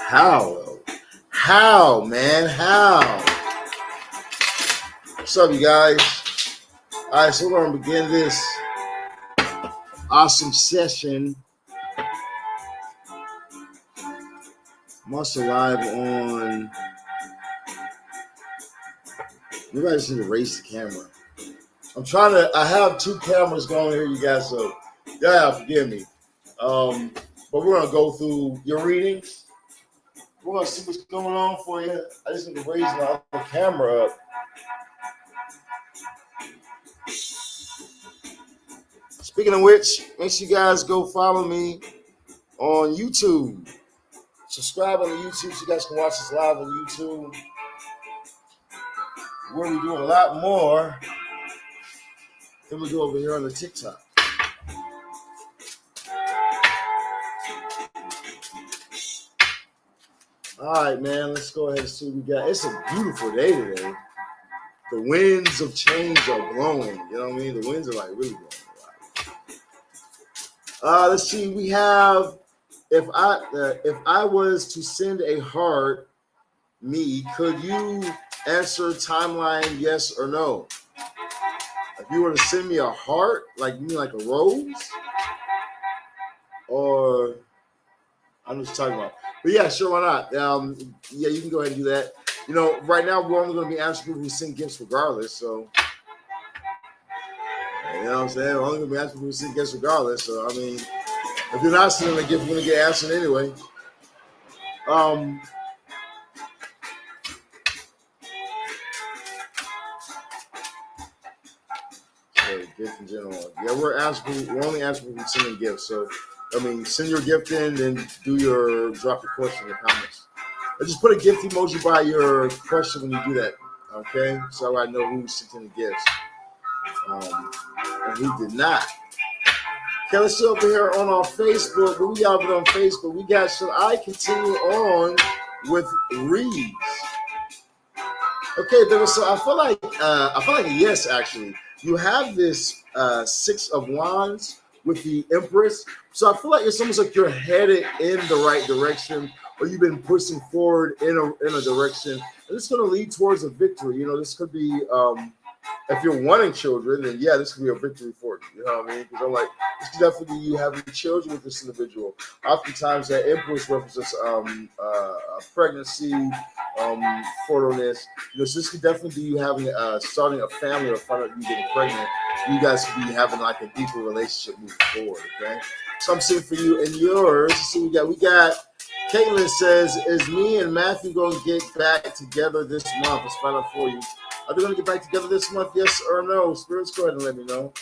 How? How, man? How? What's up, you guys? All right, so we're going to begin this awesome session. I'm also live on... Maybe I just need to raise the camera. I have two cameras going here, you guys, so yeah, forgive me. But we're going to go through your readings. We're going to see what's going on for you. I just need to raise my other camera up. Speaking of which, make sure you guys go follow me on YouTube. Subscribe on the YouTube so you guys can watch us live on YouTube. Where we do a lot more than we do over here on the TikTok. All right, man, let's go ahead and see what we got. It's a beautiful day today. The winds of change are blowing. You know what I mean? The winds are like really blowing. Let's see. We have if I was to send a heart, me, could you answer timeline yes or no? If you were to send me a heart, like you mean like a rose, or I'm just talking about. But yeah, sure, why not? Yeah, you can go ahead and do that. You know, right now we're only going to be answering people who send gifts regardless. So, you know what I'm saying? We're only going to be answering people who send gifts regardless. So, I mean, if you're not sending a gift, you're going to get answered anyway. So, gift in general. Yeah, we're only asking people sending gifts. So, I mean, send your gift in and drop your question in the comments. Or just put a gift emoji by your question when you do that, okay? So I know who sent in the gifts and who did not. Okay, let's see over here on our Facebook. What we got over on Facebook? We got, should I continue on with reads? Okay, I feel like a yes, actually. You have this Six of Wands with the Empress. So I feel like it's almost like you're headed in the right direction, or you've been pushing forward in a direction, and it's going to lead towards a victory. You know, this could be, if you're wanting children, then yeah, this could be a victory for you. You know what I mean? Because I'm like, this could definitely be you having children with this individual. Oftentimes, that Empress represents pregnancy, fertility. You know, so this could definitely be you having starting a family or finding out you getting pregnant. You guys could be having like a deeper relationship moving forward. Okay, so I'm seeing for you and yours. So we got. Caitlin says, is me and Matthew going to get back together this month? Let's find out for you. Are they going to get back together this month? Yes or no? Spirits, go ahead and let me know.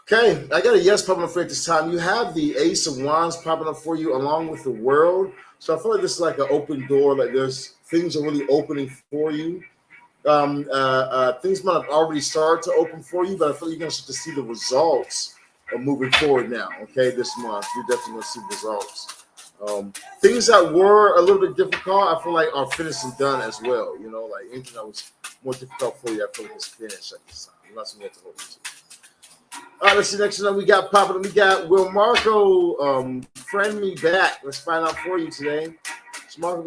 Okay, I got a yes popping up for you this time. You have the Ace of Wands popping up for you along with the World. So I feel like this is like an open door. Like there's things are really opening for you. Things might have already started to open for you, but I feel like you're going to start to see the results of moving forward now. Okay, this month you're definitely going to see results. Things that were a little bit difficult, I feel like are finished and done as well. You know, like anything that was more difficult for you, I feel like it's finished at this time. I'm not something you have to hold you to. All right, let's see. Next one we got popping. We got Will Marco friend me back. Let's find out for you today. Is Marco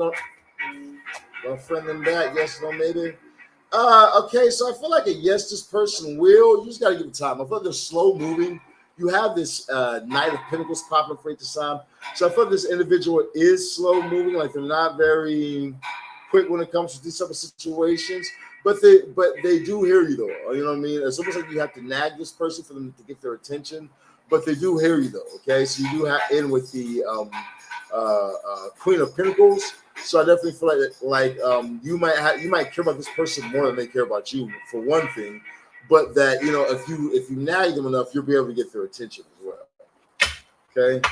gonna friend them back? Yes or no, maybe. Okay, so I feel like a yes, this person will. You just got to give it time. I feel like they're slow moving. You have this Knight of Pentacles popping up right this time. So I feel like this individual is slow moving. Like they're not very quick when it comes to these type of situations. But they do hear you though. You know what I mean? It's almost like you have to nag this person for them to get their attention. But they do hear you though. Okay, so you do have in with the Queen of Pentacles. So I definitely feel like you might care about this person more than they care about you for one thing, but that you know if you nag them enough, you'll be able to get their attention as well. Okay,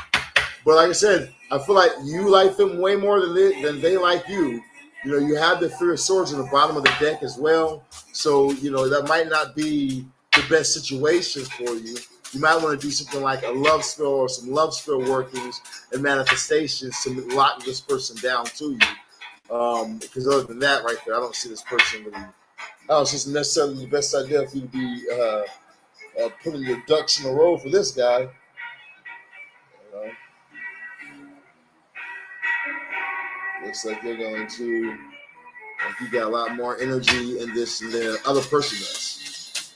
but like I said, I feel like you like them way more than they like you. You know, you have the Three of Swords in the bottom of the deck as well, so you know that might not be the best situation for you. You might want to do something like a love spell or some love spell workings and manifestations to lock this person down to you. Because other than that, right there, I don't see this person really. I don't see it's necessarily the best idea for you to be putting your ducks in a row for this guy. You know? looks like you're going to, like you got a lot more energy in this than the other person does.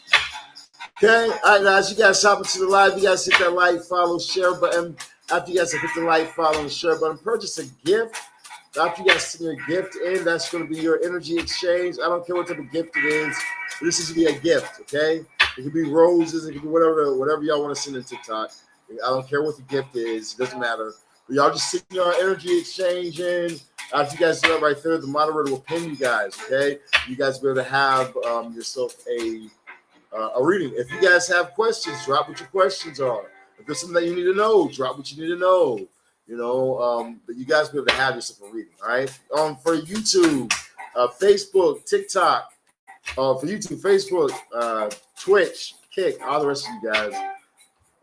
Okay, all right, guys, you guys hop into the live. You guys hit that like, follow, share button. After you guys hit the like, follow, and share button, purchase a gift. After you guys send your gift in, that's going to be your energy exchange. I don't care what type of gift it is. This is to be a gift, okay? It could be roses. It could be whatever y'all want to send in TikTok. I don't care what the gift is. It doesn't matter. But y'all just send your energy exchange in. After you guys do that right there, the moderator will pin you guys, okay? You guys will be able to have yourself a reading. If you guys have questions, drop what your questions are. If there's something that you need to know, drop what you need to know. But you guys will be able to have yourself a reading, all right? For YouTube, Facebook, TikTok, for YouTube, Facebook, Twitch, Kick, all the rest of you guys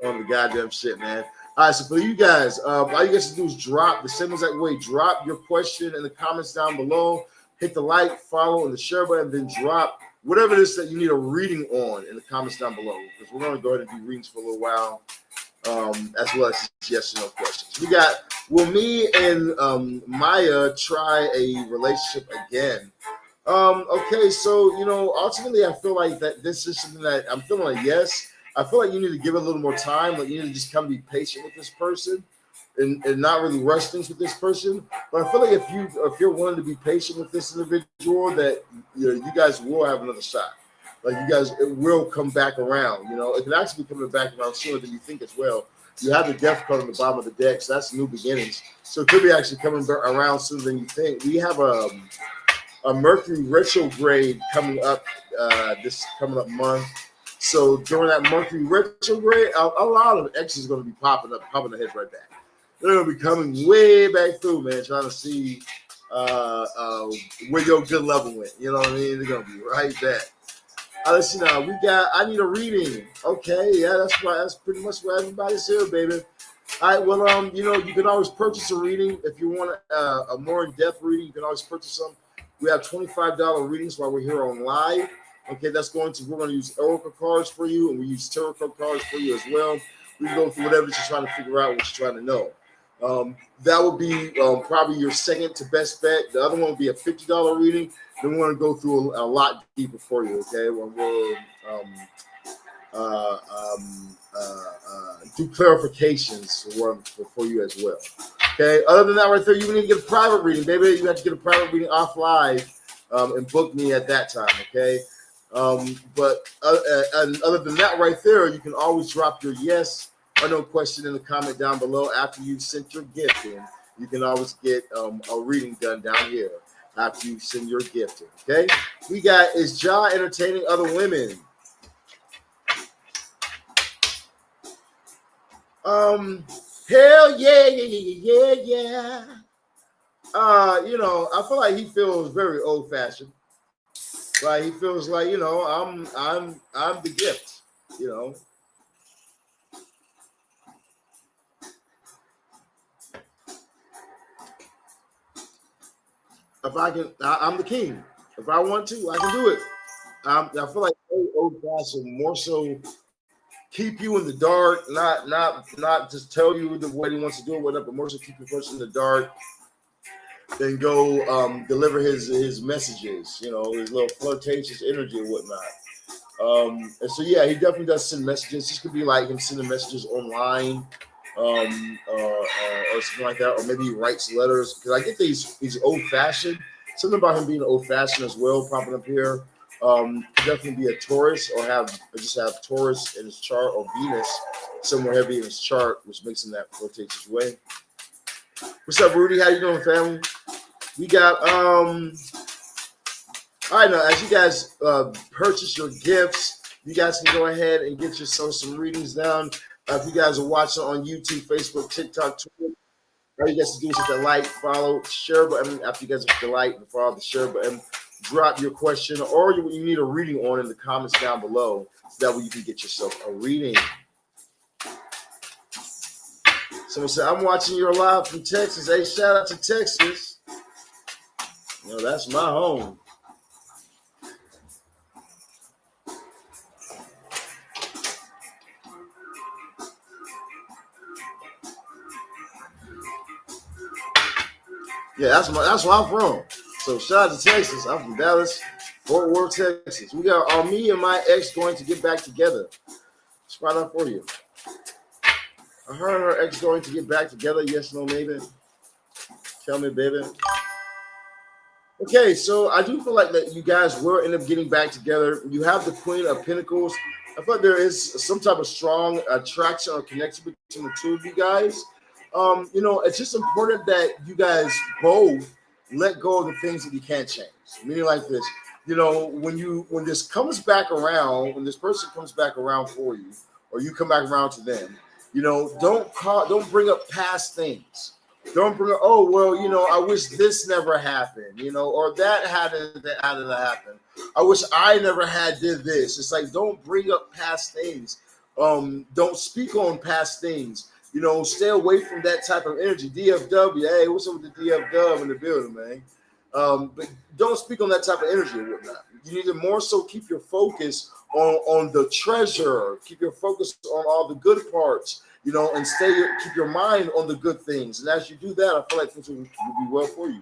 on the goddamn shit, man. All right, so for you guys, all you guys to do is drop the same exact way. Drop your question in the comments down below. Hit the like, follow, and the share button, then drop whatever it is that you need a reading on in the comments down below. Because we're going to go ahead and do readings for a little while, as well as yes or no questions. We got, will me and Maya try a relationship again? Okay, so, ultimately I feel like that this is something that I'm feeling like yes. I feel like you need to give it a little more time. Like you need to just come be patient with this person and not really rush things with this person. But I feel like if you're willing to be patient with this individual, that you guys will have another shot. Like you guys, it will come back around. It can actually be coming back around sooner than you think as well. You have the death card on the bottom of the deck, so that's new beginnings. So it could be actually coming around sooner than you think. We have a Mercury retrograde coming up this coming up month. So during that Mercury retrograde, a lot of X's going to be popping their heads right back. They're going to be coming way back through, man, trying to see where your good level went. You know what I mean? They're going to be right back. Let's see now. I need a reading. Okay, yeah, that's pretty much what everybody's here, baby. All right, well, you can always purchase a reading. If you want a more in-depth reading, you can always purchase them. We have $25 readings while we're here on live. Okay, we're going to use oracle cards for you, and we use tarot cards for you as well. We can go through whatever you're trying to figure out, what you're trying to know. That would be probably your second to best bet. The other one would be a $50 reading. Then we want to go through a lot deeper for you, okay? When we'll do clarifications for you as well. Okay, other than that right there, you need to get a private reading, baby. You have to get a private reading off live and book me at that time, okay? But other than that right there, you can always drop your yes or no question in the comment down below after you've sent your gift in. You can always get a reading done down here after you send your gift in, okay? We got, is Ja entertaining other women? Hell yeah. I feel like he feels very old fashioned. Right? He feels like, I'm the gift, If I can, I'm the king. If I want to, I can do it. I feel like old fashioned, more so keep you in the dark, not just tell you the way he wants to do it, whatever, but more so keep you first in the dark. Then go deliver his messages, his little flirtatious energy and whatnot. And so yeah, he definitely does send messages. This could be like him sending messages online, or something like that, or maybe he writes letters. Because I get that he's old fashioned. Something about him being old fashioned as well, popping up here. Could definitely be a Taurus, or just have Taurus in his chart, or Venus somewhere heavy in his chart, which makes him that flirtatious way. What's up, Rudy? How you doing, family? We got all right, now as you guys purchase your gifts, you guys can go ahead and get yourself some readings down. If you guys are watching on YouTube, Facebook, TikTok, Twitter, all you guys do is hit the like, follow, share button. After you guys hit the like and follow the share button, drop your question or you need a reading on in the comments down below, so that way you can get yourself a reading. Someone said, I'm watching your live from Texas. Hey, shout out to Texas. That's my home. Yeah, that's where I'm from. So shout out to Texas. I'm from Dallas, Fort Worth, Texas. We got are me and my ex going to get back together? Let's find out for you. Are her and her ex going to get back together? Yes, no, maybe. Tell me, baby. Okay, so I do feel like that you guys will end up getting back together. You have the Queen of Pentacles. I thought there is some type of strong attraction or connection between the two of you guys. It's just important that you guys both let go of the things that you can't change. Meaning like this, when this comes back around, when this person comes back around for you, or you come back around to them, don't bring up past things. Don't bring up, oh well, I wish this never happened, or that hadn't happened. I wish I never did this. It's like don't bring up past things. Don't speak on past things. Stay away from that type of energy. DFW, hey, what's up with the DFW in the building, man? But don't speak on that type of energy or whatnot. You need to more so keep your focus on the treasure. Keep your focus on all the good parts. And keep your mind on the good things. And as you do that, I feel like things will be well for you.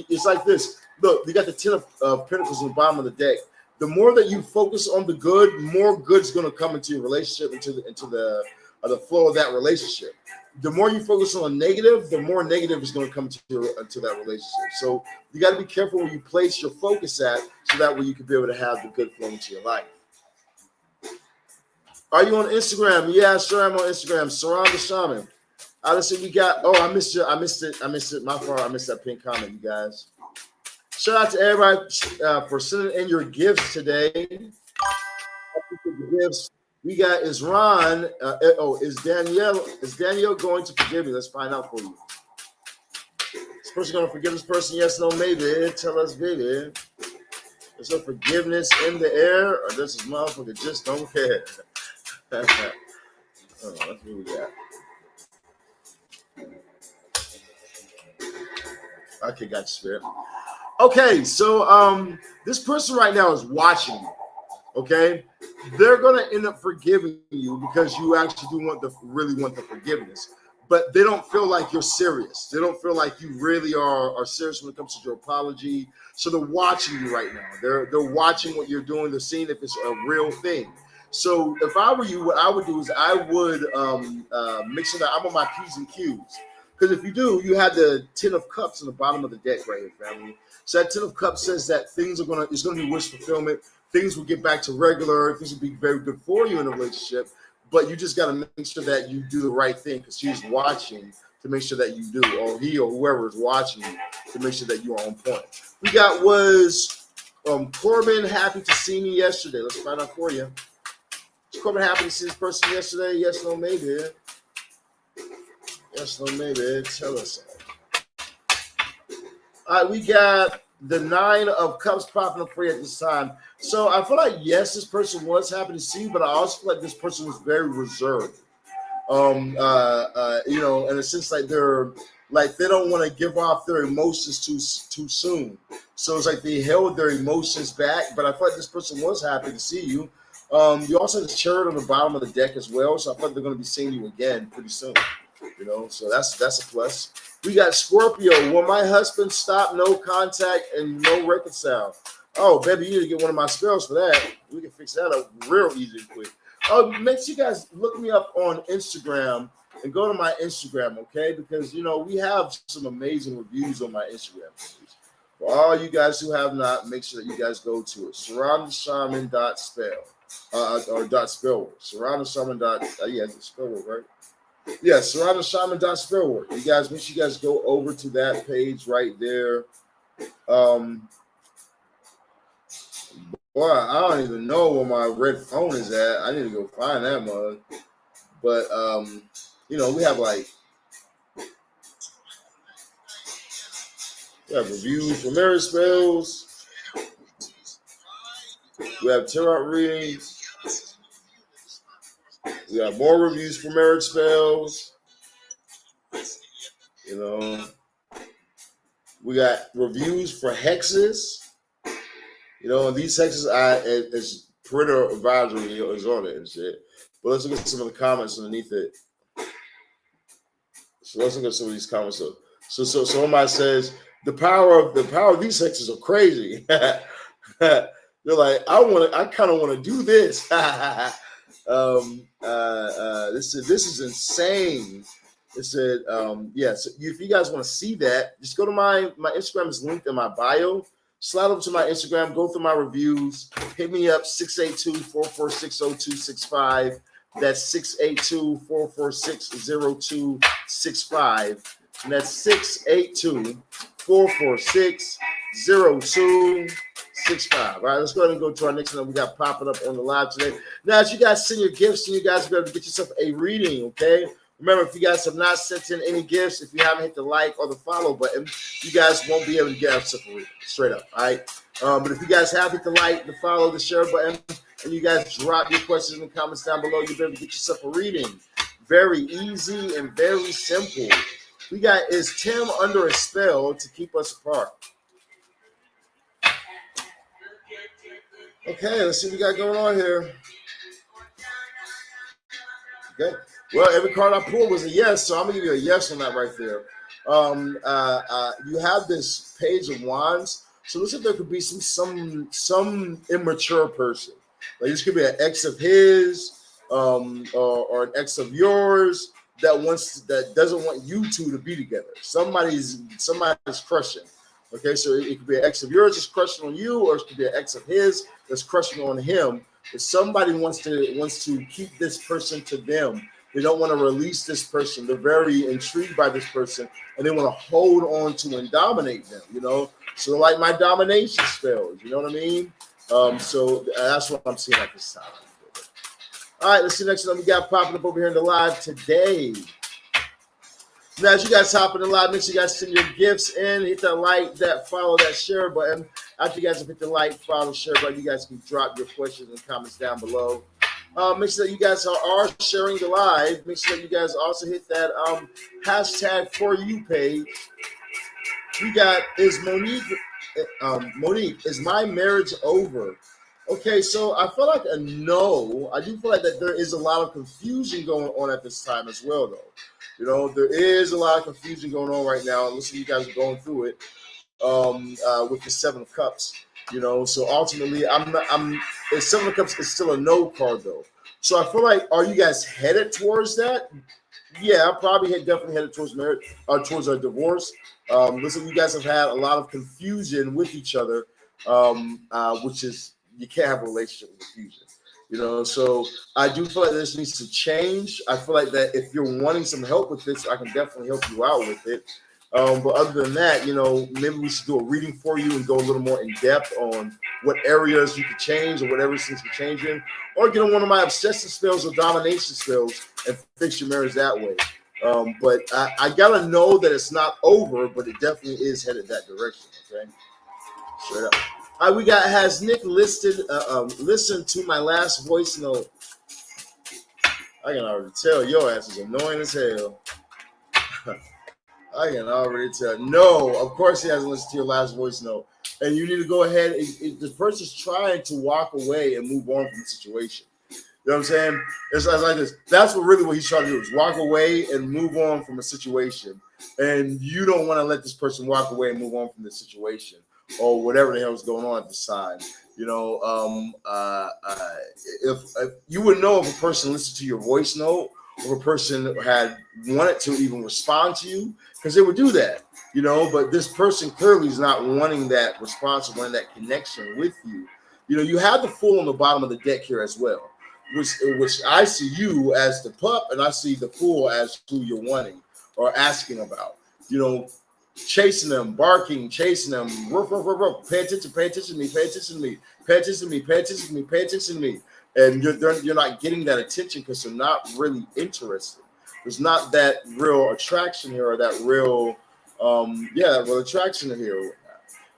It's like this. Look, you got the 10 of Pentacles on the bottom of the deck. The more that you focus on the good, more good's going to come into your relationship, into the flow of that relationship. The more you focus on the negative, the more negative is going to come into that relationship. So you got to be careful where you place your focus at, so that way you can be able to have the good flow into your life. Are you on Instagram? Yeah, sure, I'm on Instagram. Surround the Shaman. Honestly, we got. Oh, I missed you. I missed it. My fault. I missed that pin comment, you guys. Shout out to everybody for sending in your gifts today. Gifts. We got is Ron. Is Danielle going to forgive me? Let's find out for you. This person going to forgive this person? Yes, no, maybe. Tell us, baby. Is there forgiveness in the air, or this motherfucker just don't care? That's what we got. Okay, got you, Spirit. Okay, so this person right now is watching you. Okay, they're gonna end up forgiving you because you actually do really want the forgiveness, but they don't feel like you're serious. They don't feel like you really are serious when it comes to your apology. So they're watching you right now. They're watching what you're doing. They're seeing if it's a real thing. So if I were you, what I would do is I would make sure that I'm on my P's and Q's. Because if you do, you have the 10 of Cups on the bottom of the deck right here, family. So that 10 of Cups says that it's gonna be wish fulfillment. Things will get back to regular. Things will be very good for you in a relationship. But you just got to make sure that you do the right thing, because she's watching to make sure that you do, or he or whoever is watching you to make sure that you are on point. We got was Corbin happy to see me yesterday. Let's find out for you. Was Corbin happy to see this person yesterday? Yes, no, maybe. Yes, no, maybe. Tell us. All right, we got the 9 of Cups popping up for you at this time. So I feel like, yes, this person was happy to see you, but I also feel like this person was very reserved. In a sense, like they don't want to give off their emotions too soon. So it's like they held their emotions back. But I feel like this person was happy to see you. You also have the Chariot on the bottom of the deck as well. So I feel like they're going to be seeing you again pretty soon. So that's a plus. We got Scorpio. Will my husband stop no contact and no reconcile? Oh, baby, you need to get one of my spells for that. We can fix that up real easy and quick. Oh, make sure you guys look me up on Instagram and go to my Instagram, okay? Because, we have some amazing reviews on my Instagram. For all you guys who have not, make sure that you guys go to it. SurroundTheShaman.spell or .spellword. SurroundTheShaman. It's spellword, right? Yeah, SurroundTheShaman.spellword. You guys, make sure you guys go over to that page right there. Boy, I don't even know where my red phone is at. I need to go find that mug. But we have reviews for marriage spells. We have tarot readings. We have more reviews for marriage spells. We got reviews for hexes. And these hexes, it's parental advisory is on it and shit. But let's look at some of the comments underneath it. So let's look at some of these comments. So somebody says the power of these hexes are crazy. They're like, I kind of want to do this. This is insane. It said, so if you guys want to see that, just go to my Instagram is linked in my bio. Slide over to my Instagram, go through my reviews, hit me up 682-446-0265. That's 682-446-0265. And that's 682-446-0265. All right, let's go ahead and go to our next one we got popping up on the live today. Now, as you guys send your gifts, you guys be able to get yourself a reading, okay? Remember, if you guys have not sent in any gifts, if you haven't hit the like or the follow button, you guys won't be able to get yourself a reading, straight up, all right? But if you guys have hit the like, the follow, the share button, and you guys drop your questions in the comments down below, you'll be able to get yourself a reading. Very easy and very simple. We got, is Tim under a spell to keep us apart? Okay, let's see what we got going on here. Okay. Well, every card I pulled was a yes, so I'm gonna give you a yes on that right there. You have this Page of Wands, so looks like there could be some immature person. Like this could be an ex of his, or an ex of yours that doesn't want you two to be together. Somebody's crushing. Okay, so it could be an ex of yours that's crushing on you, or it could be an ex of his that's crushing on him. If somebody wants to keep this person to them, they don't want to release this person. They're very intrigued by this person, and they want to hold on to and dominate them. You know, so like my domination spells. You know what I mean? So that's what I'm seeing at this time. All right, let's see the next one we got popping up over here in the live today. Now, as you guys hop in the live, make sure you guys send your gifts in. Hit that like, that follow, that share button. After you guys have hit the like, follow, share button, you guys can drop your questions and comments down below. Make sure that you guys are sharing the live. Make sure that you guys also hit that hashtag for you page. We got, is Monique, is my marriage over? Okay, so I feel like a no. I do feel like that there is a lot of confusion going on at this time as well, though. You know, there is a lot of confusion going on right now. Looks like you guys are going through it with the Seven of Cups. You know, so ultimately, the Seven of Cups is still a no card, though. So I feel like, are you guys headed towards that? Yeah, definitely headed towards marriage, towards a divorce. Looks like you guys have had a lot of confusion with each other, which is, you can't have a relationship with confusion. You know, so I do feel like this needs to change. I feel like that if you're wanting some help with this, I can definitely help you out with it. But other than that, you know, maybe we should do a reading for you and go a little more in depth on what areas you could change or whatever things could change in, or get on one of my obsessive spells or domination spells and fix your marriage that way. But I gotta know that it's not over, but it definitely is headed that direction. Okay, straight up. All right, we got, has Nick listened to my last voice note? I can already tell your ass is annoying as hell. I can already tell. No, of course he hasn't listened to your last voice note. And you need to go ahead. The person's trying to walk away and move on from the situation. You know what I'm saying? It's like this. That's what he's trying to do, is walk away and move on from a situation. And you don't want to let this person walk away and move on from the situation, or whatever the hell is going on at the side. You know, if you would know if a person listened to your voice note, or a person had wanted to even respond to you, because they would do that, you know, but this person clearly is not wanting that response, wanting that connection with you. You know, you have the Fool on the bottom of the deck here as well, which I see you as the pup, and I see the Fool as who you're wanting or asking about. You know, chasing them, barking, chasing them, ruff, ruff, ruff, ruff. Pay attention to me, pay attention to me, pay attention to me, pay attention to me, pay attention to me. And you're not getting that attention because they're not really interested. There's not that real attraction here, or that real, that real attraction here.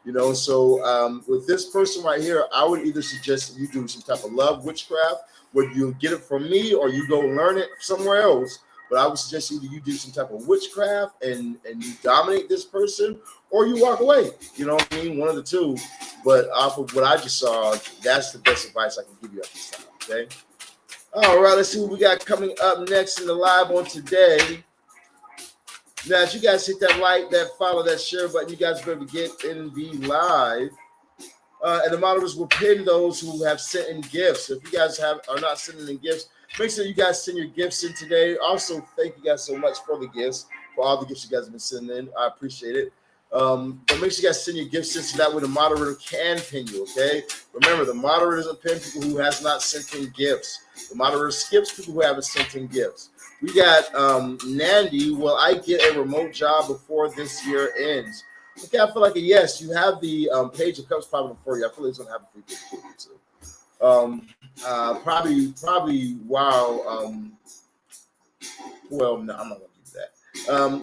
You know, so with this person right here, I would either suggest that you do some type of love witchcraft, where you get it from me, or you go learn it somewhere else. But I would suggest either you do some type of witchcraft and you dominate this person, or you walk away. You know what I mean? One of the two. But off of what I just saw, that's the best advice I can give you at this time. Okay. All right. Let's see what we got coming up next in the live on today. Now, as you guys hit that like, that follow, that share button, you guys better get in the live. And the moderators will pin those who have sent in gifts. So if you guys are not sending in gifts, make sure you guys send your gifts in today. Also, thank you guys so much for the gifts, for all the gifts you guys have been sending in. I appreciate it. But make sure you guys send your gifts in so that way the moderator can pin you, okay? Remember, the moderator doesn't pin people who has not sent in gifts. The moderator skips people who haven't sent in gifts. We got Nandy. Will I get a remote job before this year ends? Okay, I feel like a yes. You have the page of cups popping for you. I feel like it's gonna happen for you too. Probably while well, no, I'm not gonna do that.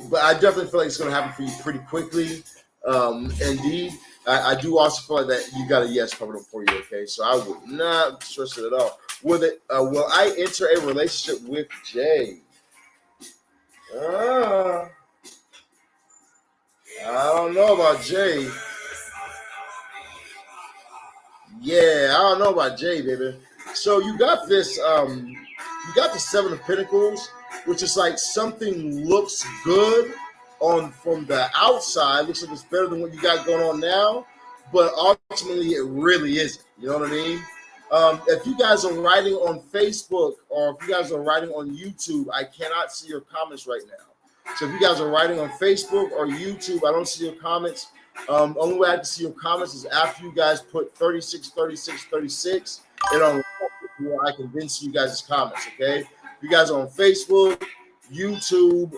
But I definitely feel like it's gonna happen for you pretty quickly. Indeed, I do also feel like that you got a yes coming up for you. Okay, so I would not stress it at all. Will I enter a relationship with Jay? I don't know about Jay. Yeah, I don't know about Jay, baby. So you got this, you got the Seven of Pentacles, which is like something looks good from the outside, looks like it's better than what you got going on now, but ultimately it really isn't. You know what I mean? If you guys are writing on Facebook or if you guys are writing on YouTube, I cannot see your comments right now. So if you guys are writing on Facebook or YouTube, I don't see your comments. Only way I can see your comments is after you guys put 36, 36, 36, and on I can then see you guys' comments, okay? If you guys are on Facebook, YouTube,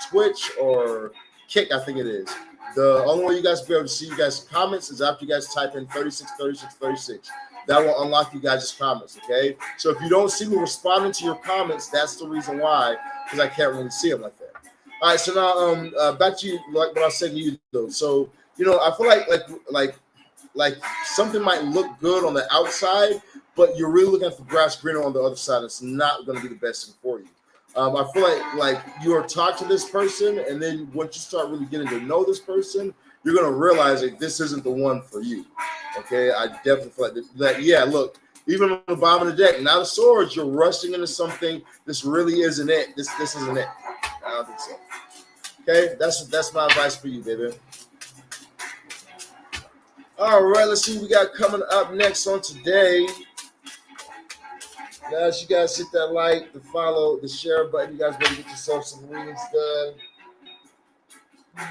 Twitch, or Kick, I think it is. The only way you guys will be able to see you guys' comments is after you guys type in 36, 36, 36. That will unlock you guys' comments, okay? So if you don't see me responding to your comments, that's the reason why, because I can't really see them like that. All right, so now back to you, like what I said to you, though. So, you know, I feel like something might look good on the outside, but you're really looking at the grass greener on the other side. It's not going to be the best thing for you. I feel like you're talking to this person, and then once you start really getting to know this person, you're going to realize that this isn't the one for you. Okay, I definitely feel like that. Yeah, look, even on the bottom of the deck, now the swords, you're rushing into something. This really isn't it. This isn't it. I don't think so. Okay, that's my advice for you, baby. All right, let's see what we got coming up next on today. Now, as you guys hit that like, the follow, the share button, you guys better get yourself some readings done.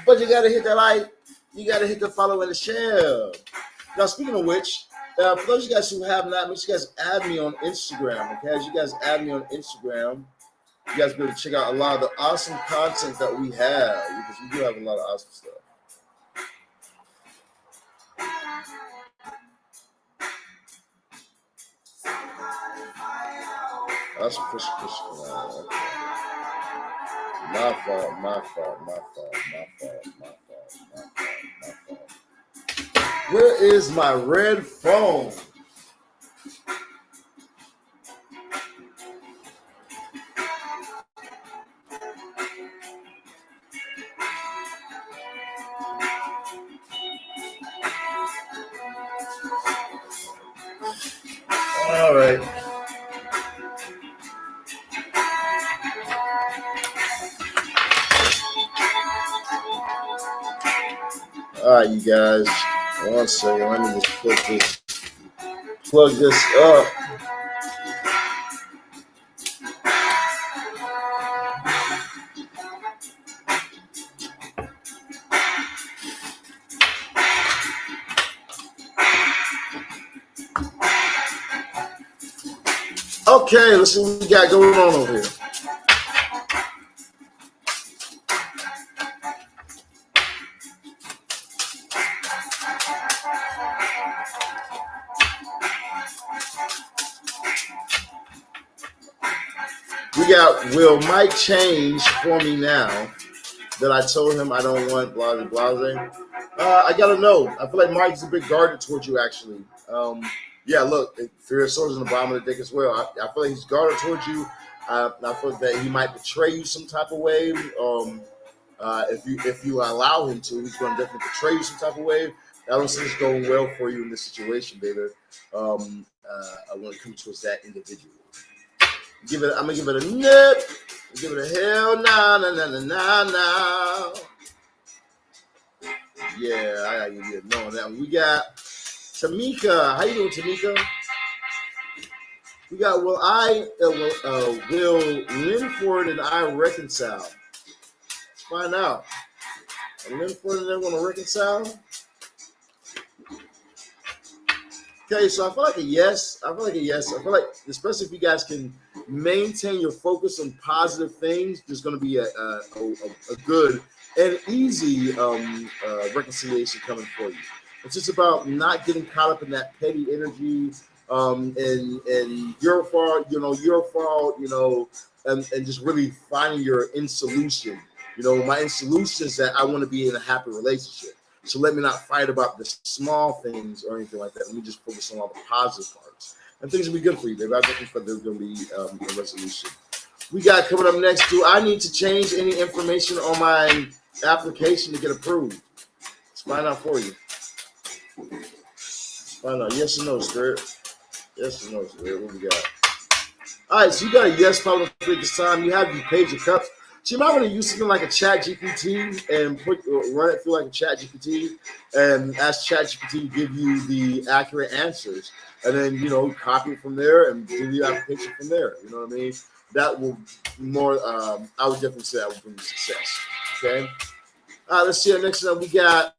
But you got to hit that like, you got to hit the follow and the share. Now, speaking of which, for those of you guys who have not, make sure you guys add me on Instagram, okay? As you guys add me on Instagram, you guys be able to check out a lot of the awesome content that we have, because we do have a lot of awesome stuff. That's a push. Okay. My fault. Where is my red phone? All right. All right, you guys. 1 second. Let me just plug this up. Okay, let's see what we got going on over here. We got, will Mike change for me now that I told him I don't want blase? I gotta know. I feel like Mike's a bit guarded towards you, actually. Yeah, look, Fear of Swords in the bottom of the deck as well. I feel like he's guarded towards you. I feel that he might betray you some type of way. If you allow him to, he's going to definitely betray you some type of way. I don't see this going well for you in this situation, baby. When it comes towards that individual. I'm gonna give it a nip. Give it a hell nah. Yeah, I gotta give you a no on that one. We got Tamika. How you doing, Tamika? We got will Linford and I reconcile? Let's find out. Are Linford and them gonna reconcile? Okay, so I feel like a yes. I feel like, especially if you guys can maintain your focus on positive things, there's going to be a good and easy reconciliation coming for you. It's just about not getting caught up in that petty energy and your fault, and just really finding your in solution. My in solution is that I want to be in a happy relationship. So let me not fight about the small things or anything like that. Let me just focus on all the positive parts. And things will be good for you, baby. I'm looking for there's going to be a resolution. We got coming up next. Do I need to change any information on my application to get approved? Let's find out for you. Find out. Yes or no, Spirit? Yes or no, Spirit? What we got? All right, so you got a yes problem for this time. You have the Page of Cups. So you might want to use something like a Chat GPT and run it through like a Chat GPT and ask Chat GPT to give you the accurate answers. And then, copy it from there and do the application from there. You know what I mean? That will more, I would definitely say that would bring you success. Okay? All right, let's see. Next up, we got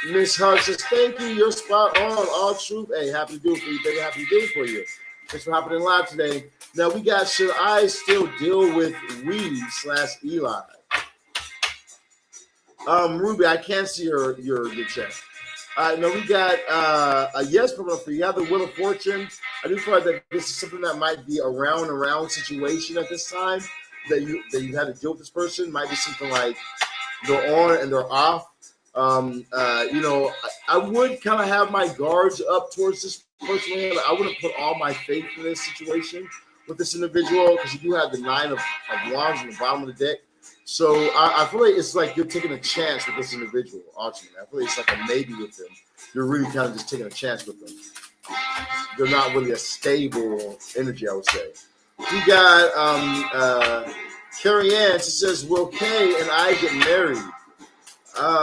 Miss Hart says, thank you. You're spot on. All truth. Hey, happy to do it for you, baby. Happy to do it for you. Thanks for hopping in live today. Now we got, should I still deal with Reed/Eli? Ruby, I can't see your chat. No, we got a yes from for you. You have the Wheel of Fortune. I do feel like that this is something that might be a round situation at this time that you had to deal with this person. Might be something like they're on and they're off. I would kind of have my guards up towards this person. I wouldn't put all my faith in this situation with this individual because you do have the 9 of Wands on the bottom of the deck. So I feel like it's like you're taking a chance with this individual, ultimately. I feel like it's like a maybe with them. You're really kind of just taking a chance with them. They're not really a stable energy, I would say. We got Carrie Ann. She says, will Kay and I get married?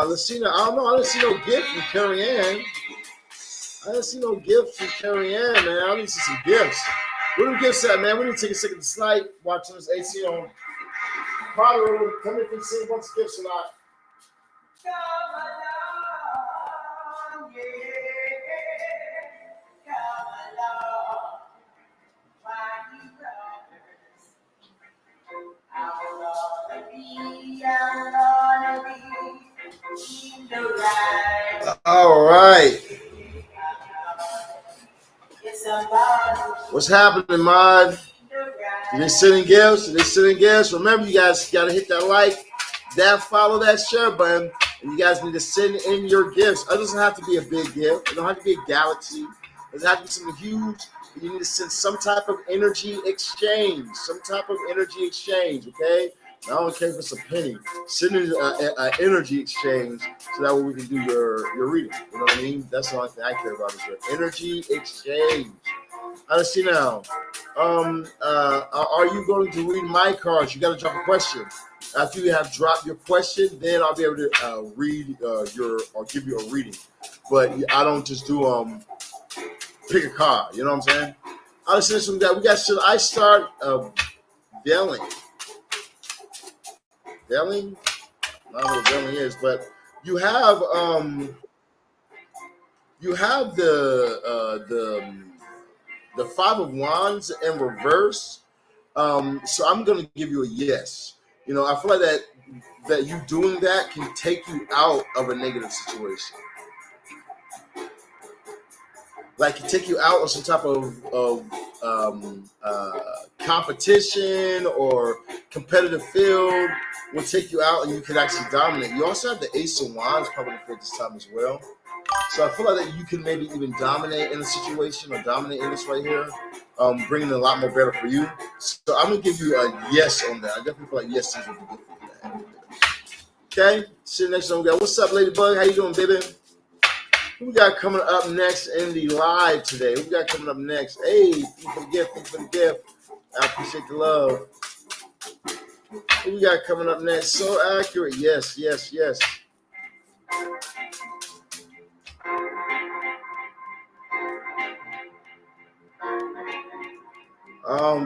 Let's see now. I don't know. I didn't see no gift from Carrie Ann. I didn't see no gifts from Carrie Ann, man. I need to see some gifts. Where the gifts at, man? We need to take a second tonight watching this AC on. Potter, tell me if you see a bunch of gifts or not. Come along, yeah. Come along, my brothers. I'm gonna be in the right. All right. What's happening, Mod? Are they sending gifts? Remember, you guys got to hit that like, that follow, that share button, and you guys need to send in your gifts. It doesn't have to be a big gift. It don't have to be a galaxy. It doesn't have to be something huge. But you need to send some type of energy exchange. Okay? I don't care if it's a penny. Send in an energy exchange so that way we can do your reading. You know what I mean? That's the only thing I care about is your energy exchange. Let's see now. Are you going to read my cards? You got to drop a question. After you have dropped your question, then I'll be able to read or give you a reading. But I don't just do pick a card. You know what I'm saying? Let's see this one. We got. Should I start Belling? I don't know what Belling is, but you have the 5 of Wands in reverse. So I'm going to give you a yes. I feel like that you doing that can take you out of a negative situation. Like, can take you out of some type of competition or competitive field, will take you out and you can actually dominate. You also have the Ace of Wands probably for this time as well. So I feel like that you can maybe even dominate in a situation or dominate in this right here, bringing a lot more better for you. So I'm going to give you a yes on that. I definitely feel like yes is what you get for that. Okay? See you next time. What's up, Ladybug? How you doing, baby? Who we got coming up next in the live today? Who we got coming up next? Hey, thank you for the gift. I appreciate the love. What we got coming up next? So accurate. Yes, yes, yes.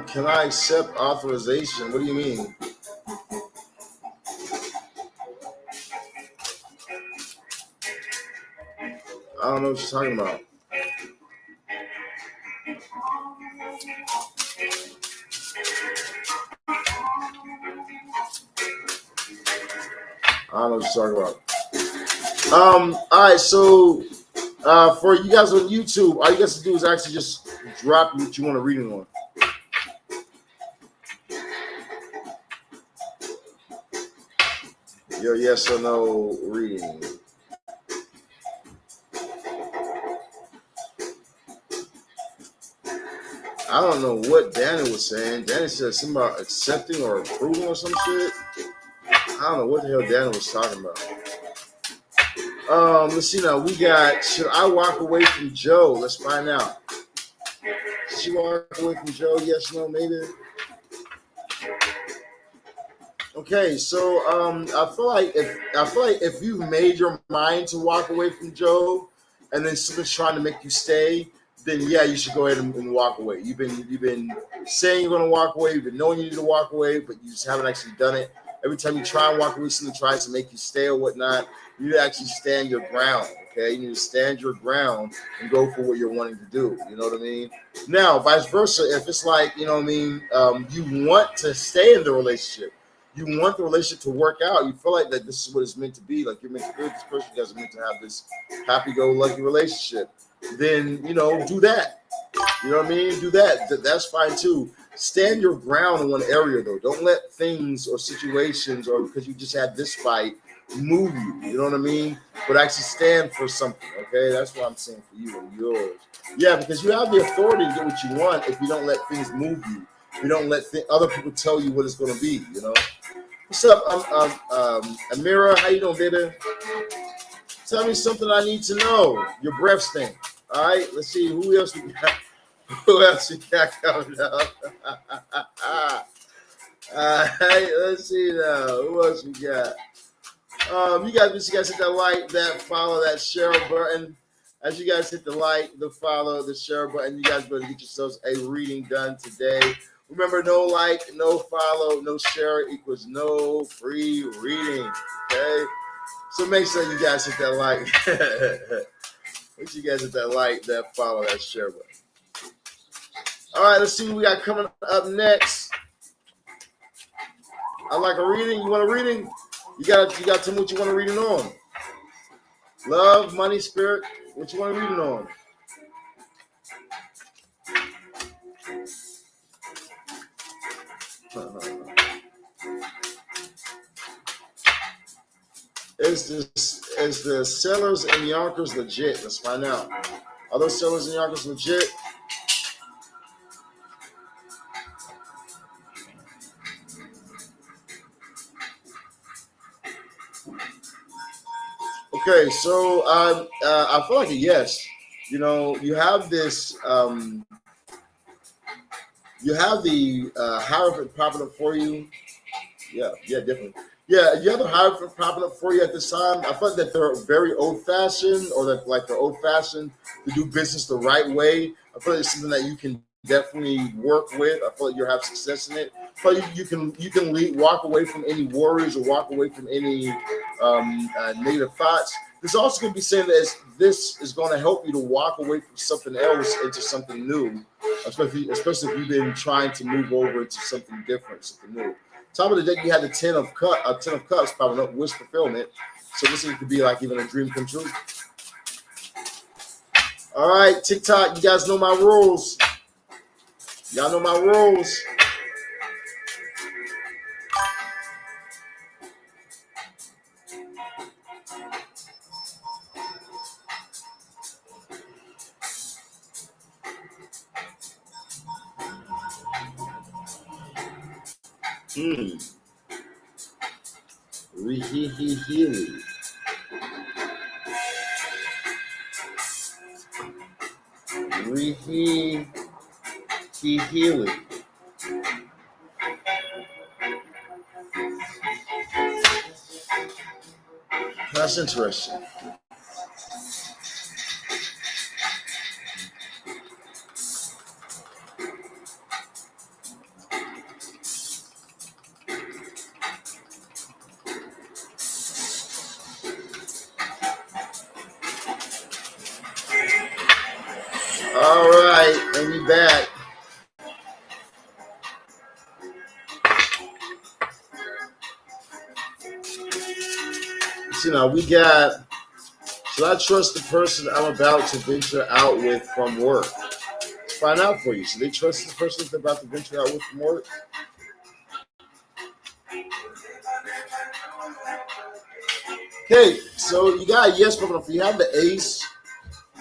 Can I accept authorization? What do you mean? I don't know what you're talking about. I don't know what you're talking about. All right, so for you guys on YouTube, all you guys to do is actually just drop what you want to read it on. Your yes or no reading. I don't know what Danny was saying. Danny said something about accepting or approving or some shit. I don't know what the hell Danny was talking about. Let's see now. We got, should I walk away from Joe? Let's find out. Should she walk away from Joe? Yes, no, maybe. Okay, so I feel like if you've made your mind to walk away from Joe, and then someone's trying to make you stay, then yeah, you should go ahead and walk away. You've been saying you're going to walk away. You've been knowing you need to walk away, but you just haven't actually done it. Every time you try and walk away, someone tries to make you stay or whatnot. You need to actually stand your ground. Okay, you need to stand your ground and go for what you're wanting to do. You know what I mean? Now, vice versa, if it's like, you know what I mean, you want to stay in the relationship. You want the relationship to work out. You feel like that this is what it's meant to be. Like you're meant to be with this person. You guys are meant to have this happy-go-lucky relationship. Then, you know, do that. You know what I mean? Do that. That's fine too. Stand your ground in one area though. Don't let things or situations or because you just had this fight move you. You know what I mean? But actually stand for something. Okay, that's what I'm saying for you and yours. Yeah, because you have the authority to get what you want if you don't let things move you. You don't let other people tell you what it's going to be. You know. What's up, Amira? How you doing, baby? Tell me something I need to know. Your breath stink. All right, let's see who else we got. Who else we got coming up? All right, let's see now. Who else we got? You guys hit that like, that follow, that share button. As you guys hit the like, the follow, the share button, you guys better get yourselves a reading done today. Remember, no like, no follow, no share equals no free reading. Okay? So make sure you guys hit that like. Make sure you guys hit that like, that follow, that share button. All right, let's see what we got coming up next. I like a reading. You want a reading? You got to tell me what you want a reading on. Love, money, spirit. What you want a reading on? Is the sellers and Yonkers legit? Let's find out. Are those sellers and Yonkers legit? Okay, so I feel like a yes. You know, you have this. You have the Hierophant popping up for you. Yeah, definitely. Yeah, you have the Hierophant popping up for you at this time. I feel like that they're very old-fashioned, or that like they're old-fashioned to do business the right way. I feel like it's something that you can definitely work with. I feel like you'll have success in it. But you can walk away from any worries or walk away from any negative thoughts. There's also going to be saying that this is going to help you to walk away from something else into something new, especially if you've been trying to move over into something different, something new. Top of the deck, you had the Ten of Cups popping up, wish fulfillment. So this could be like even a dream come true. All right, TikTok, you guys know my rules. Y'all know my rules. Re-he-he-he-he. Re-he-he-he-he. That's interesting. All right, and we back. So now we got, should I trust the person I'm about to venture out with from work? Let's find out for you. Should they trust the person they're about to venture out with from work? Okay, so you got yes, but you have the ace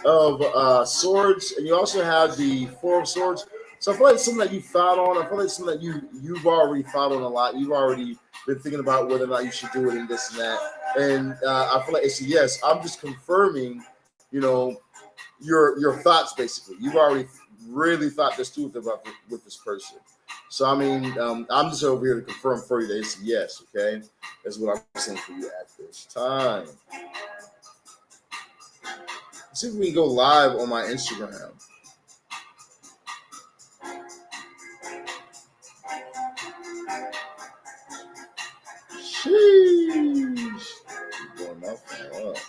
of swords, and you also have the four of swords. So I feel like it's something that you thought on. I feel like it's something that you've already thought on a lot. You've already been thinking about whether or not you should do it and this and that. And I feel like it's a yes. I'm just confirming, your thoughts basically. You've already really thought this through about with this person. So I mean, I'm just over here to confirm for you that it's a yes. Okay, that's what I'm saying for you at this time. Let's see if we can go live on my Instagram. Sheesh. Doing nothing. What?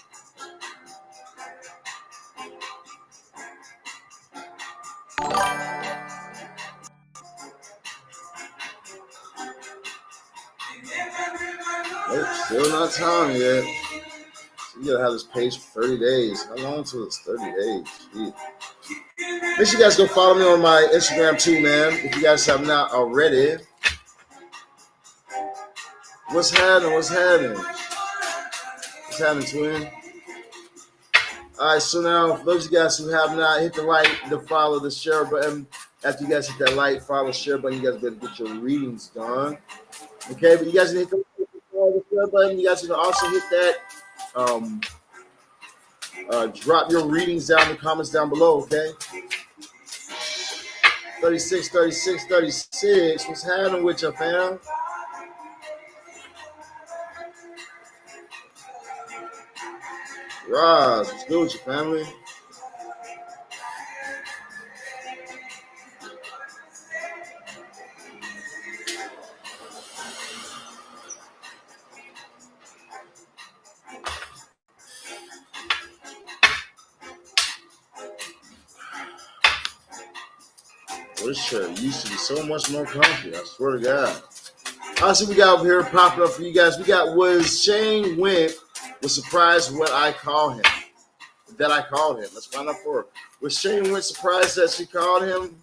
Nope, still not time yet. So you gotta have this page for 30 days. How long until it's 30 days? Jeez. Make sure you guys go follow me on my Instagram too, man. If you guys have not already. What's happening? What's happening? What's happening, twin? All right, so now for those of you guys who have not hit the like, the follow, the share button. After you guys hit that like, follow, share button, you guys better get your readings done. Okay, but you guys need to hit the share button. You guys need to also hit that. Drop your readings down in the comments down below, okay? 36, 36, 36. What's happening with you, fam? Roz, what's good with your family? This shirt used to be so much more comfy, I swear to God. Also, we got over here popping up for you guys. We got, was Shane Wimp was surprised what I call him. That I called him. Let's find out for her. Was Shane Wimp surprised that she called him?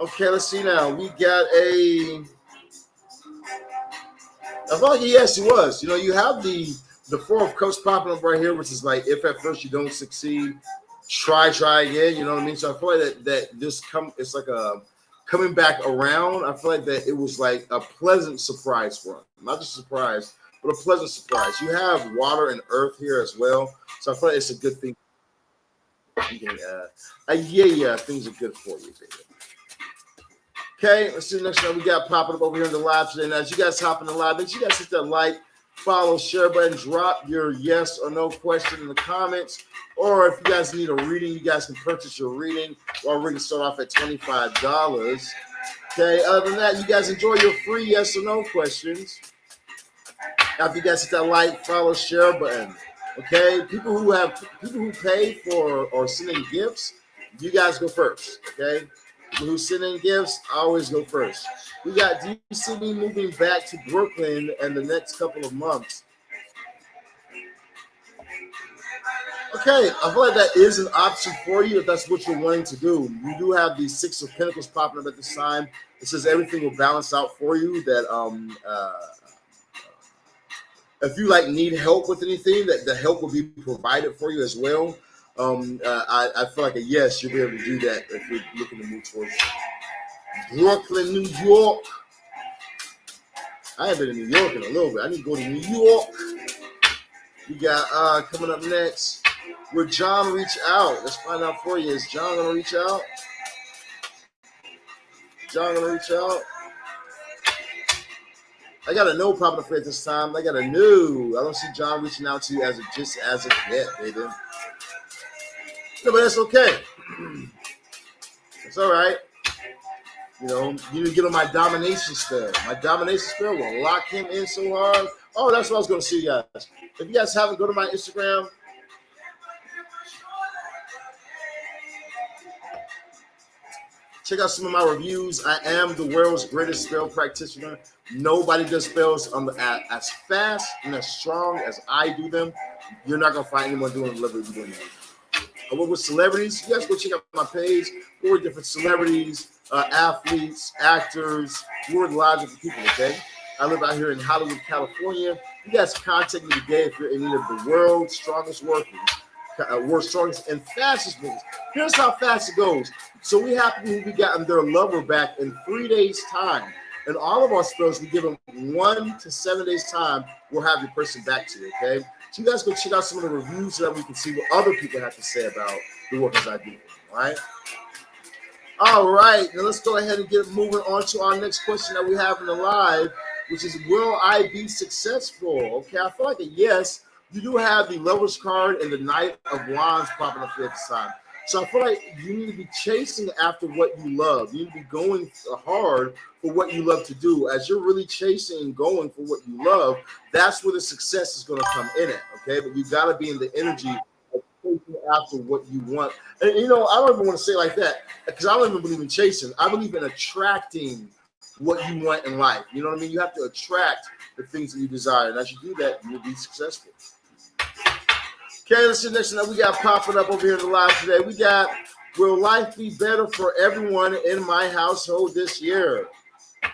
Okay, let's see now. We got a. I thought yes, he was. You have the Four of Cups popping up right here, which is like if at first you don't succeed, try again. You know what I mean? So I feel like that this it's like a coming back around. I feel like that it was like a pleasant surprise for him. Not just a surprise, but a pleasant surprise. You have water and earth here as well. So I feel like it's a good thing. Yeah, things are good for you, baby. Okay, let's see the next one we got popping up over here in the live today. Now, as you guys hop in the live, make sure you guys hit that like, follow, share button, drop your yes or no question in the comments. Or if you guys need a reading, you guys can purchase your reading. Our reading start off at $25. Okay, other than that, you guys enjoy your free yes or no questions. After you guys hit that like, follow, share button. Okay, people who pay for or send in gifts, you guys go first. Okay. Who send in gifts, I always go first. We got, do you see me moving back to Brooklyn in the next couple of months? Okay, I feel like that is an option for you if that's what you're wanting to do. You do have the Six of Pentacles popping up at this time. It says everything will balance out for you. That if you need help with anything, that the help will be provided for you as well. I feel like a yes, you'll be able to do that if you're looking to move towards Brooklyn, New York. I haven't been in New York in a little bit. I need to go to New York. We got coming up next. Will John reach out? Let's find out for you. Is John gonna reach out? John gonna reach out? I got a no popping up for you at this time. I got a no. I don't see John reaching out to you as of yet, baby. No, but that's okay. It's all right. You know, you need to get on my domination spell. My domination spell will lock him in so hard. Oh, that's what I was going to see, guys. If you guys haven't, go to my Instagram. Check out some of my reviews. I am the world's greatest spell practitioner. Nobody does spells as fast and as strong as I do them. You're not going to find anyone doing the level you're doing. I work with celebrities. You guys go check out my page. We work with different celebrities, athletes, actors. We work with a lot of different people, okay? I live out here in Hollywood, California. You guys contact me today if you're in need of the world's strongest workers. World's strongest and fastest moves. Here's how fast it goes. So we have people who be gotten their lover back in 3 days' time. And all of our spells, we give them 1 to 7 days' time. We'll have your person back to you, okay? So you guys go check out some of the reviews so that we can see what other people have to say about the work that I do, all right? All right, now let's go ahead and get moving on to our next question that we have in the live, which is, will I be successful? Okay, I feel like a yes. You do have the Lover's card and the Knight of Wands popping up here at this time. So I feel like you need to be chasing after what you love. You need to be going hard for what you love to do. As you're really chasing and going for what you love, that's where the success is going to come in it, okay? But you got to be in the energy of chasing after what you want. And, you know, I don't even want to say it like that because I don't even believe in chasing. I believe in attracting what you want in life. You know what I mean? You have to attract the things that you desire. And as you do that, you'll be successful. Okay, let's see the next one that we got popping up over here in the live today. We got, will life be better for everyone in my household this year? I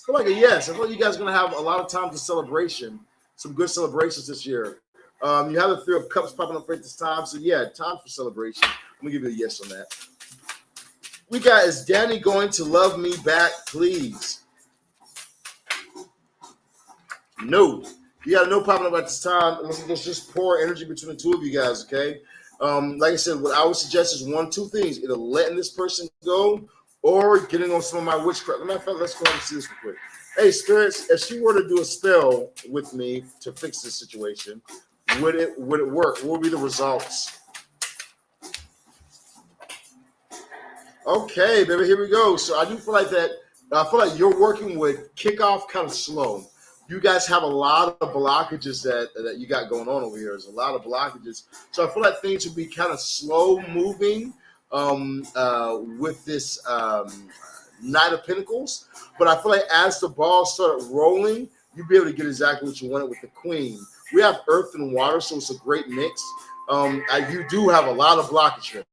feel like a yes. I feel like you guys are going to have a lot of time for celebration, some good celebrations this year. You have the Three of Cups popping up right this time. So, yeah, time for celebration. I'm going to give you a yes on that. We got, is Danny going to love me back, please? No. You got no popping up at this time. Let's just pour energy between the two of you guys, okay? Like I said, what I would suggest is 1, 2 things. Either letting this person go or getting on some of my witchcraft. Matter of fact, let's go ahead and see this real quick. Hey, spirits, if she were to do a spell with me to fix this situation, would it work? What would be the results? Okay, baby, here we go. So I do feel like that. I feel like you're working with kickoff kind of slow. You guys have a lot of blockages that you got going on over here. There's a lot of blockages. So I feel like things will be kind of slow moving with this Knight of Pentacles. But I feel like as the ball started rolling, you'll be able to get exactly what you wanted with the Queen. We have Earth and Water, so it's a great mix. You do have a lot of blockage here.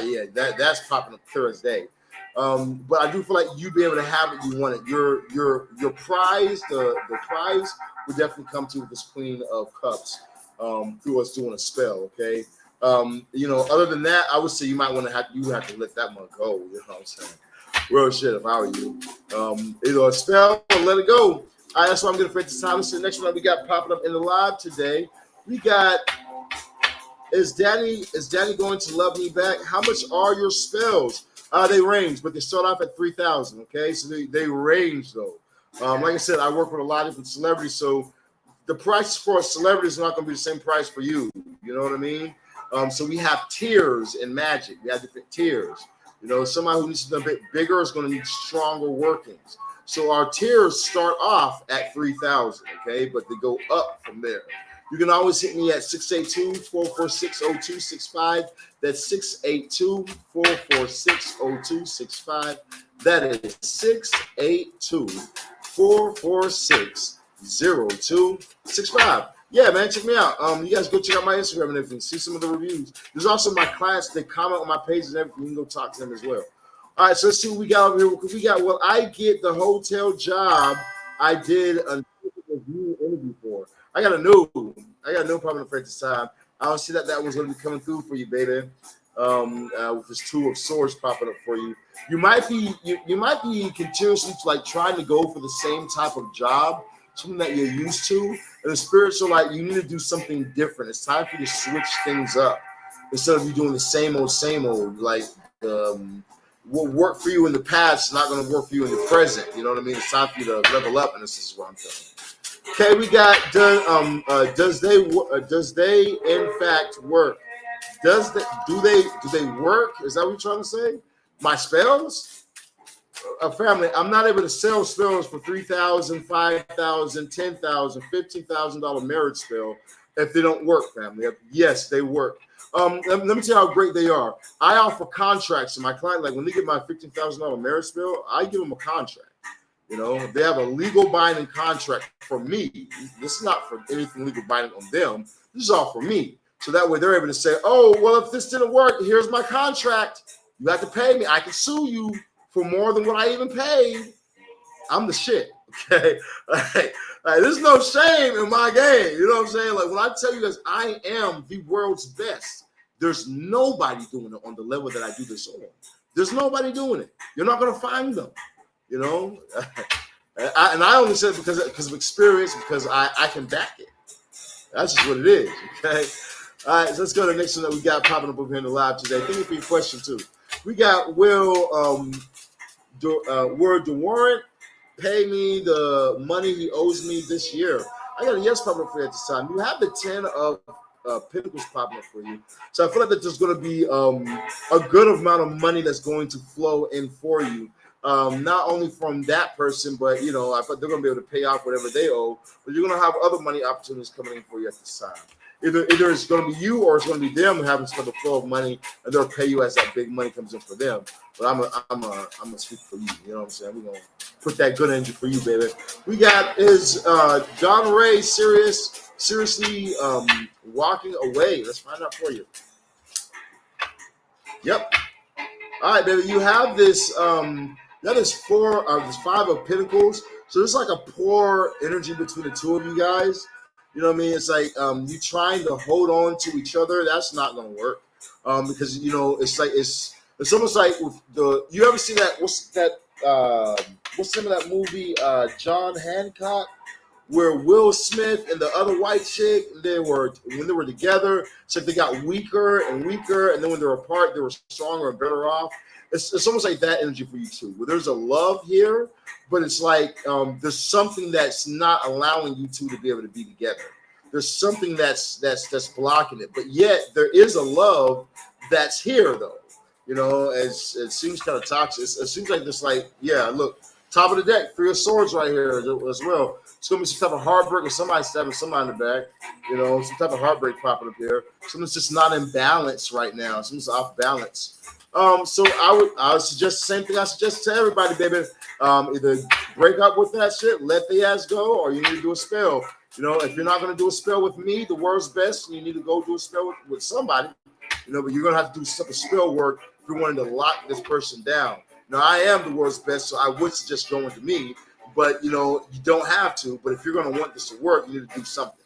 Yeah, that's popping up clear as day. But I do feel like you'd be able to have what you wanted. Your prize, the prize would definitely come to with this Queen of Cups through us doing a spell, okay? You know, other than that, I would say you might want to have to let that one go. You know what I'm saying? Real shit if I were you. Either a spell or let it go. All right, that's what I'm gonna for this time. So the next one that we got popping up in the live today, we got is Danny going to love me back? How much are your spells? They range, but they start off at 3,000. Okay, so they range though. Like I said, I work with a lot of different celebrities, so the price for a celebrity is not going to be the same price for you. You know what I mean? So we have tiers in magic. We have different tiers. You know, somebody who needs to be a bit bigger is going to need stronger workings. So our tiers start off at 3,000. Okay, but they go up from there. You can always hit me at 682-446-0265. That's 682-446-0265. That is 682-446-0265. Yeah, man, check me out. You guys go check out my Instagram and everything. See some of the reviews. There's also my clients. They comment on my page and everything. You can go talk to them as well. All right, so let's see what we got over here. We got, well, I get the hotel job I did a review interview for. I got no problem for this time. I don't see that one's going to be coming through for you, baby. With this Two of Swords popping up for you, you might be continuously like trying to go for the same type of job, something that you're used to, and the spirits are like, you need to do something different. It's time for you to switch things up instead of you doing the same old, like what worked for you in the past is not going to work for you in the present. You know what I mean? It's time for you to level up, and this is what I'm telling you. Okay, we got does they in fact work? Do they work? Is that what you're trying to say? My spells? Family, I'm not able to sell spells for $3,000, $5,000, $10,000, $15,000 marriage spell if they don't work, family. Yes, they work. Let me tell you how great they are. I offer contracts to my client. Like when they get my $15,000 marriage spell, I give them a contract. You know, they have a legal binding contract for me. This is not for anything legal binding on them. This is all for me. So that way they're able to say, oh, well, if this didn't work, here's my contract. You have to pay me. I can sue you for more than what I even paid. I'm the shit. Okay. Like, there's no shame in my game. You know what I'm saying? Like when I tell you guys, I am the world's best. There's nobody doing it on the level that I do this on. There's nobody doing it. You're not going to find them. You know, and I only said it because of experience, because I can back it. That's just what it is. Okay. All right. So let's go to the next one that we got popping up over here in the live today. Thank you for your question too. We got Will DeWarrant pay me the money he owes me this year. I got a yes popping up for you at this time. You have the 10 of Pentacles popping up for you. So I feel like that there's going to be a good amount of money that's going to flow in for you. Not only from that person, but you know, I thought they're going to be able to pay off whatever they owe. But you're going to have other money opportunities coming in for you at this time. Either it's going to be you or it's going to be them having some flow of money, and they'll pay you as that big money comes in for them. But I'm gonna speak for you. You know what I'm saying? We're gonna put that good energy for you, baby. We got John Ray seriously walking away. Let's find out for you. Yep. All right, baby. You have this. That is this 5 of Pentacles. So there's like a poor energy between the two of you guys. You know what I mean? It's like you trying to hold on to each other. That's not gonna work. Because you know, it's almost like with you ever see that what's the name of that movie, John Hancock, where Will Smith and the other white chick, when they were together, it's like they got weaker and weaker, and then when they were apart, they were stronger and better off. It's almost like that energy for you too, where there's a love here, but it's like there's something that's not allowing you two to be able to be together. There's something that's blocking it, but yet there is a love that's here though. You know, it seems kind of toxic. It seems like this, like, yeah, look, top of the deck, 3 of Swords right here as well. It's gonna be some type of heartbreak, or somebody stabbing somebody in the back. You know, some type of heartbreak popping up here. Something's just not in balance right now. Something's off balance. So I would suggest the same thing I suggest to everybody, baby. Either break up with that shit, let the ass go, or you need to do a spell. You know, if you're not gonna do a spell with me, the world's best, you need to go do a spell with somebody. You know, but you're gonna have to do some spell work if you're wanting to lock this person down. Now, I am the world's best, so I would suggest going to me, but you know, you don't have to. But if you're gonna want this to work, you need to do something.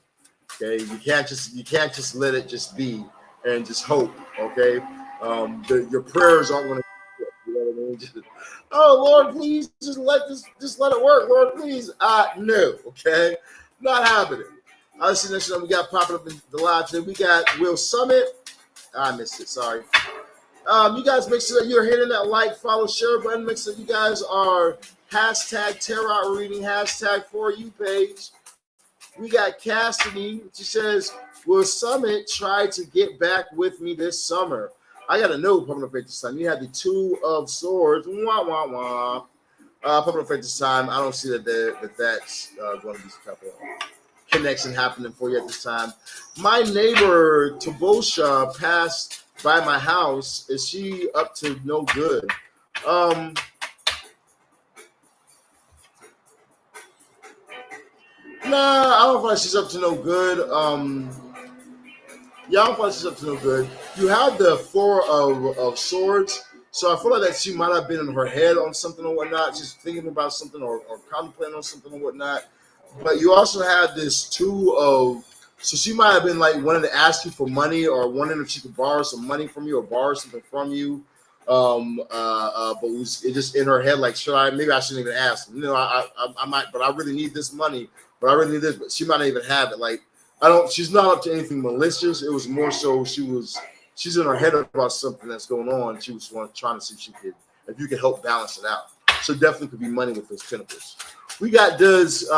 Okay, you can't just let it just be and just hope. Okay, your prayers aren't gonna. You know what I mean? Oh Lord, please just let it work, Lord, please. No, okay, not happening. I see next one we got popping up in the live today. We got Will Summit. I missed it. Sorry. You guys make sure that you're hitting that like, follow, share button. Make sure you guys are hashtag Tarot Reading, hashtag For You page. We got Cassidy. She says, will Summit try to get back with me this summer? I got a note coming up at this time. You have the 2 of Swords. Wah, wah, wah. Coming up at this time. I don't see that's going to be some type of connection happening for you at this time. My neighbor, Tabosha, passed by my house. Is she up to no good? Nah, I don't feel like she's up to no good. Yeah, I don't feel like she's up to no good. You have the 4 of Swords, so I feel like that she might have been in her head on something or whatnot. She's thinking about something or contemplating on something or whatnot. But you also have this 2 of, so she might have been like wanting to ask you for money, or wondering if she could borrow some money from you or borrow something from you. But it just in her head, like, maybe I shouldn't even ask. You know, I might, but I really need this money, but I really need this, but she might not even have it. Like, she's not up to anything malicious. It was more so she's in her head about something that's going on. She was trying to see if she could if you can help balance it out. So definitely could be money with those pentacles. We got, does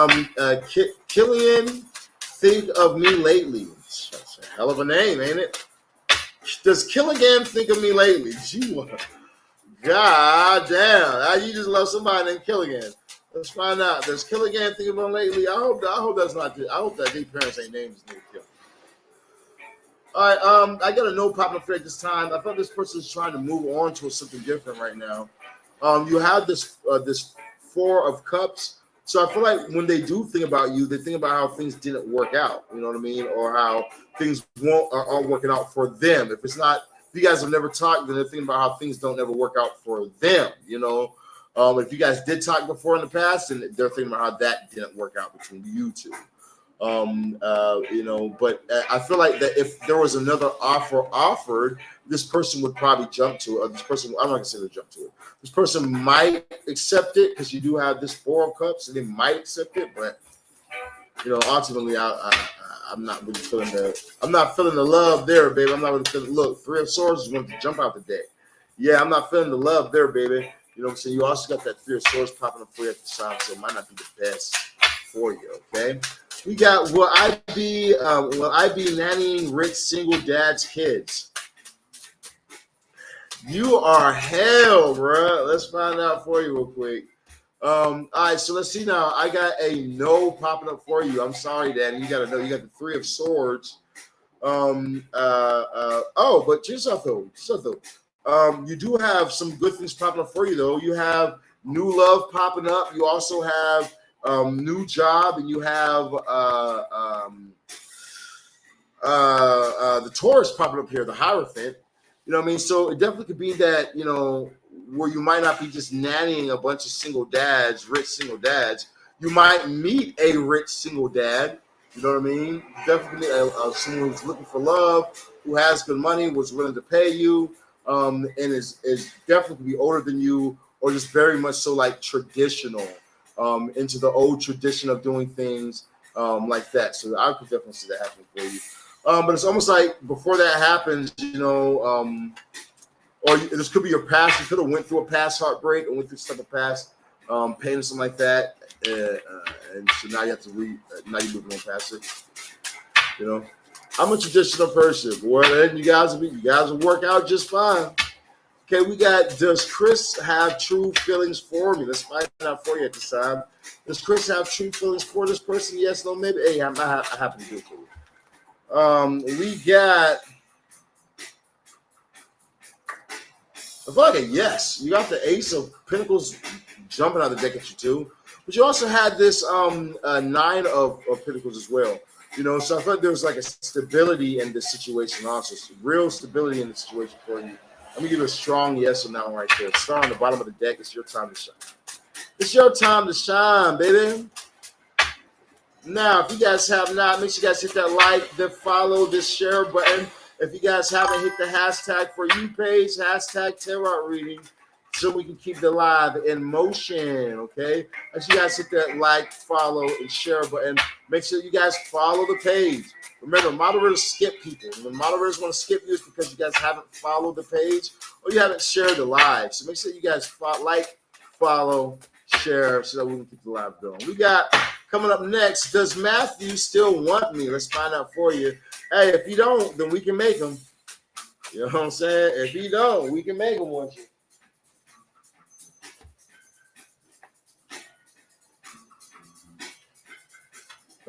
Killian think of me lately? That's a hell of a name, ain't it? Does Killian think of me lately? Gee, God damn. You just love somebody named Killian. Let's find out. Does Killian think of him lately? I hope that's not good. I hope that their parents ain't named his name Killian. All right, I got a no popping up at this time. I thought this person is trying to move on to something different right now. You have this Four of Cups. So I feel like when they do think about you, they think about how things didn't work out. You know what I mean? Or how things aren't working out for them. If it's not, if you guys have never talked, then they're thinking about how things don't ever work out for them. You know, if you guys did talk before in the past, then they're thinking about how that didn't work out between you two. You know, but I feel like that if there was another offer offered, this person would probably jump to it. Or this person, I'm not gonna say they jump to it. This person might accept it because you do have this Four of Cups, and they might accept it. But you know, ultimately, I'm not really feeling I'm not feeling the love there, baby. I'm not really feeling. Look, Three of Swords is going to jump out the deck. Yeah, I'm not feeling the love there, baby. You know what I'm saying? You also got that Three of Swords popping up for you at the time, so it might not be the best for you. Okay. We got, will I be nannying rich single dad's kids? You are hell, bro. Let's find out for you real quick. All right, so let's see now. I got a no popping up for you. I'm sorry, Danny. You got to know. You got the Three of Swords. But check this out, though. You do have some good things popping up for you, though. You have new love popping up. You also have new job, and you have the Taurus popping up here, the Hierophant. You know what I mean? So it definitely could be that, you know, where you might not be just nannying a bunch of single dads, rich single dads. You might meet a rich single dad. You know what I mean? Definitely someone who's looking for love, who has good money, was willing to pay you, and is definitely be older than you, or just very much so like traditional. Into the old tradition of doing things like that. So I could definitely see that happening for you. But it's almost like before that happens, you know, or this could be your past. You could have went through a past heartbreak or went through some past pain or something like that. And so now you have to now you're moving on past it. You know, I'm a traditional person. Boy, and you guys will work out just fine. Okay, we got, does Chris have true feelings for me? Let's find out for you at this time. Does Chris have true feelings for this person? Yes, no, maybe. Hey, I happen to do it for you. We got, I feel like a yes. You got the Ace of Pentacles jumping out of the deck at you too. But you also had this Nine of Pentacles as well. You know, so I thought there was like a stability in this situation also. Real stability in the situation for you. Let me give you a strong yes on that one right there. Star on the bottom of the deck. It's your time to shine. It's your time to shine, baby. Now, if you guys have not, make sure you guys hit that like, then follow, this share button. If you guys haven't hit the hashtag for you page, hashtag tarot reading, so we can keep the live in motion, okay? Make sure you guys hit that like, follow, and share button. Make sure you guys follow the page. Remember, moderators skip people. When moderators want to skip you, it's because you guys haven't followed the page or you haven't shared the live. So make sure you guys like, follow, share, so that we can keep the live going. We got coming up next, does Matthew still want me? Let's find out for you. Hey, if you don't, then we can make him. You know what I'm saying? If you don't, we can make him want you.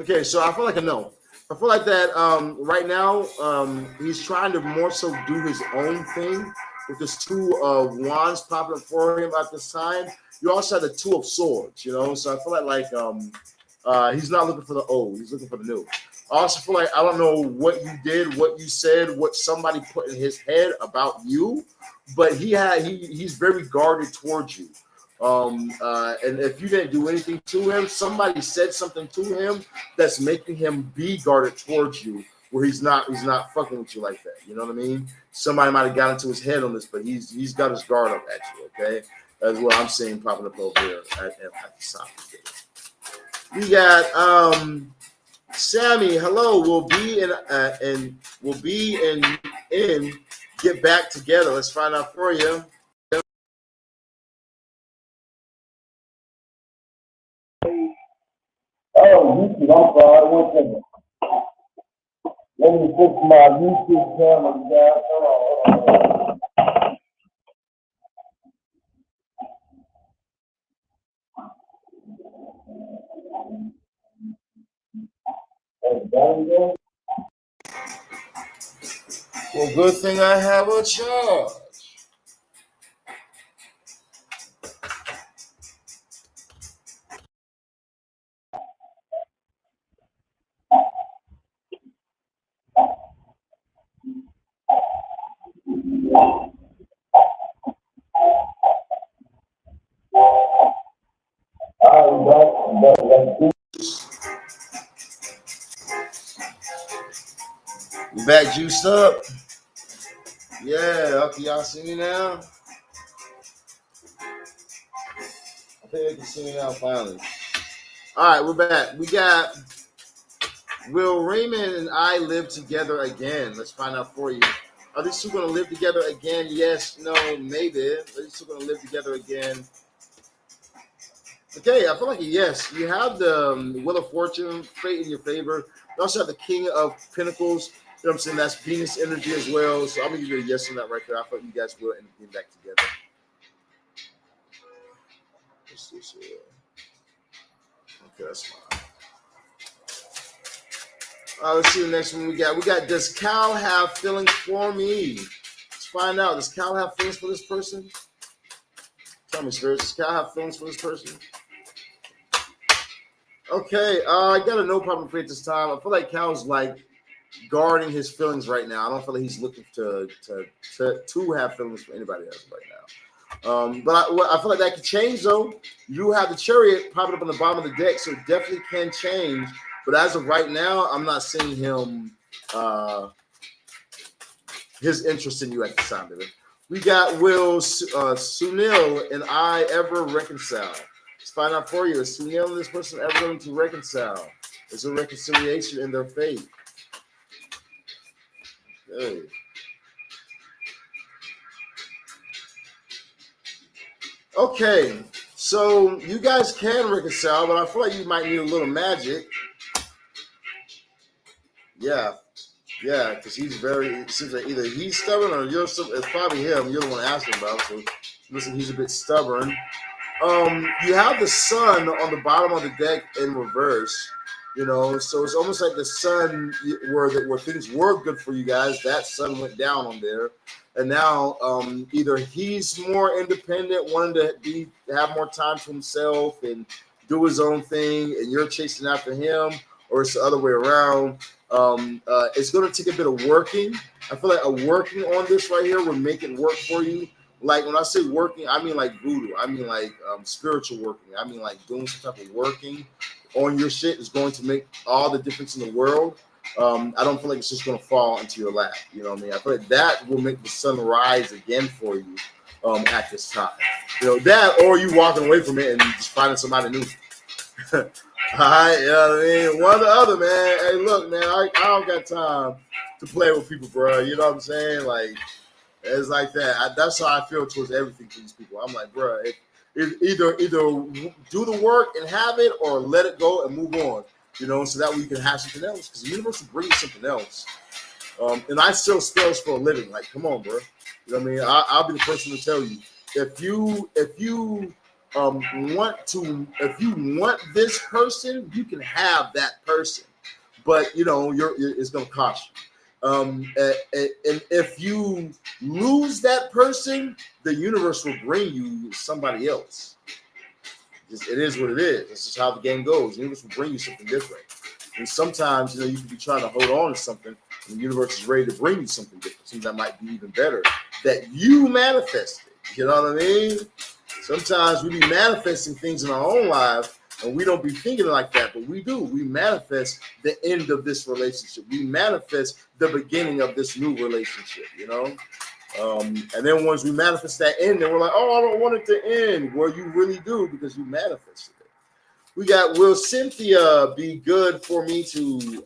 Okay, so I feel like a no. I feel like that right now he's trying to more so do his own thing with this Two of Wands popping up for him at this time. You also have the Two of Swords, you know. So I feel like he's not looking for the old; he's looking for the new. I also feel like I don't know what you did, what you said, what somebody put in his head about you, but he's very guarded towards you. And if you didn't do anything to him, somebody said something to him that's making him be guarded towards you, where he's not fucking with you like that. You know what I mean? Somebody might have got into his head on this, but he's got his guard up at you. Okay, that's what I'm seeing popping up over here at the side. We got Sammy. Hello, we'll be in Get Back Together. Let's find out for you. Oh, YouTube, I'm sorry, one second. Let me fix my YouTube camera, guys. Hold on. Well, good thing I have a charge. You back juiced up? Yeah, okay, y'all see me now? I think they can see me now finally. All right, we're back. We got Will Raymond and I live together again? Let's find out for you. Are these two going to live together again? Yes, no, maybe. Are these two going to live together again? Okay, I feel like a yes. You have the Wheel of Fortune, fate in your favor. You also have the King of Pentacles. You know what I'm saying? That's Venus energy as well. So I'm going to give you a yes on that right there. I thought you guys will end up getting back together. What's this here? Okay, that's fine. Let's see the next one we got. We got, does Cal have feelings for me? Let's find out. Does Cal have feelings for this person? Tell me, Spirits. Does Cal have feelings for this person? Okay, I got a no problem for it this time. I feel like Cal's like guarding his feelings right now. I don't feel like he's looking to have feelings for anybody else right now. But I feel like that could change though. You have the Chariot popping up on the bottom of the deck, so it definitely can change. But as of right now, I'm not seeing him his interest in you at the time, baby. We got will Sunil and I ever reconcile? Let's find out for you. Is Sunil and this person ever going to reconcile? Is there reconciliation in their fate? Okay. Okay, so you guys can reconcile, but I feel like you might need a little magic. Yeah, because he's it seems like either he's stubborn or you're stubborn. It's probably him. You're the one asking about. So listen, he's a bit stubborn. You have the sun on the bottom of the deck in reverse. You know, so it's almost like the sun where things were good for you guys. That sun went down on there, and now either he's more independent, wanting to have more time to himself and do his own thing, and you're chasing after him, or it's the other way around. It's going to take a bit of working. I feel like working on this right here will make it work for you. Like when I say working, I mean like voodoo. I mean like spiritual working. I mean like doing some type of working on your shit is going to make all the difference in the world. I don't feel like it's just going to fall into your lap. You know what I mean? I feel like that will make the sun rise again for you at this time. You know, that or you walking away from it and just finding somebody new. All right, you know what I mean? One or the other, man. Hey, look, man, I don't got time to play with people, bro. You know what I'm saying? Like, it's like that. That's how I feel towards everything to these people. I'm like, bro, either do the work and have it, or let it go and move on. You know, so that way you can have something else. Because the universe will bring you something else. And I still spells for a living. Like, come on, bro. You know what I mean? I'll be the person to tell you if you want this person, you can have that person, but you know it's going to cost you. And if you lose that person, the universe will bring you somebody else. It is what it is. This is how the game goes. The universe will bring you something different. And sometimes, you know, you can be trying to hold on to something, and the universe is ready to bring you something different, something that might be even better, that you manifested. You know what I mean? Sometimes we be manifesting things in our own lives, and we don't be thinking like that, but we do. We manifest the end of this relationship. We manifest the beginning of this new relationship, you know? And then once we manifest that end, then we're like, oh, I don't want it to end. Well, you really do, because you manifested it. We got, will Cynthia be good for me to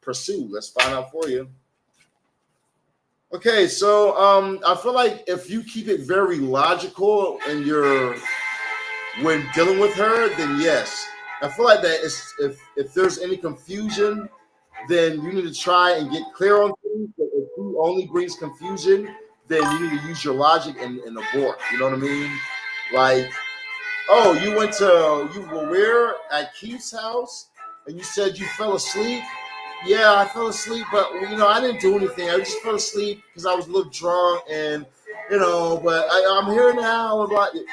pursue? Let's find out for you. Okay, so I feel like if you keep it very logical and when dealing with her, then yes. I feel like that is, if there's any confusion, then you need to try and get clear on things. But if he only brings confusion, then you need to use your logic and abort. You know what I mean? Like, oh, you were where at Keith's house, and you said you fell asleep. Yeah, I fell asleep, but I didn't do anything. I just fell asleep because I was a little drunk, and but I'm here now.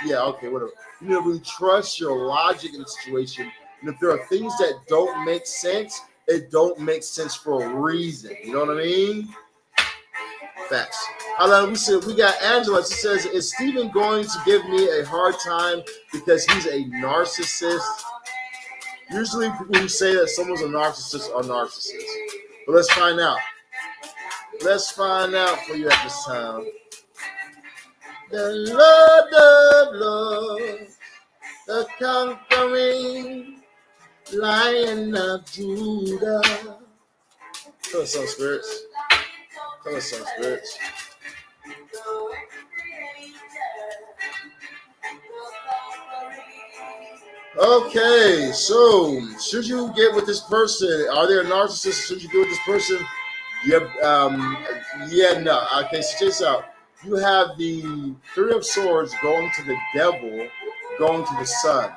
Yeah, okay, whatever. You need to really trust your logic in the situation, and if there are things that don't make sense, it don't make sense for a reason. You know what I mean? Facts. We got Angela. She says, "Is Steven going to give me a hard time because he's a narcissist?" Usually, people who say that someone's a narcissist are narcissists. But let's find out. Let's find out for you at this time. The Lord of love, the conquering Lion of Judah. Come on, some spirits. Come on, some spirits. Okay, so should you get with this person? Are they a narcissist? Should you get with this person? Yep. No. Okay, so check this out. You have the Three of Swords going to the Devil, going to the Sun.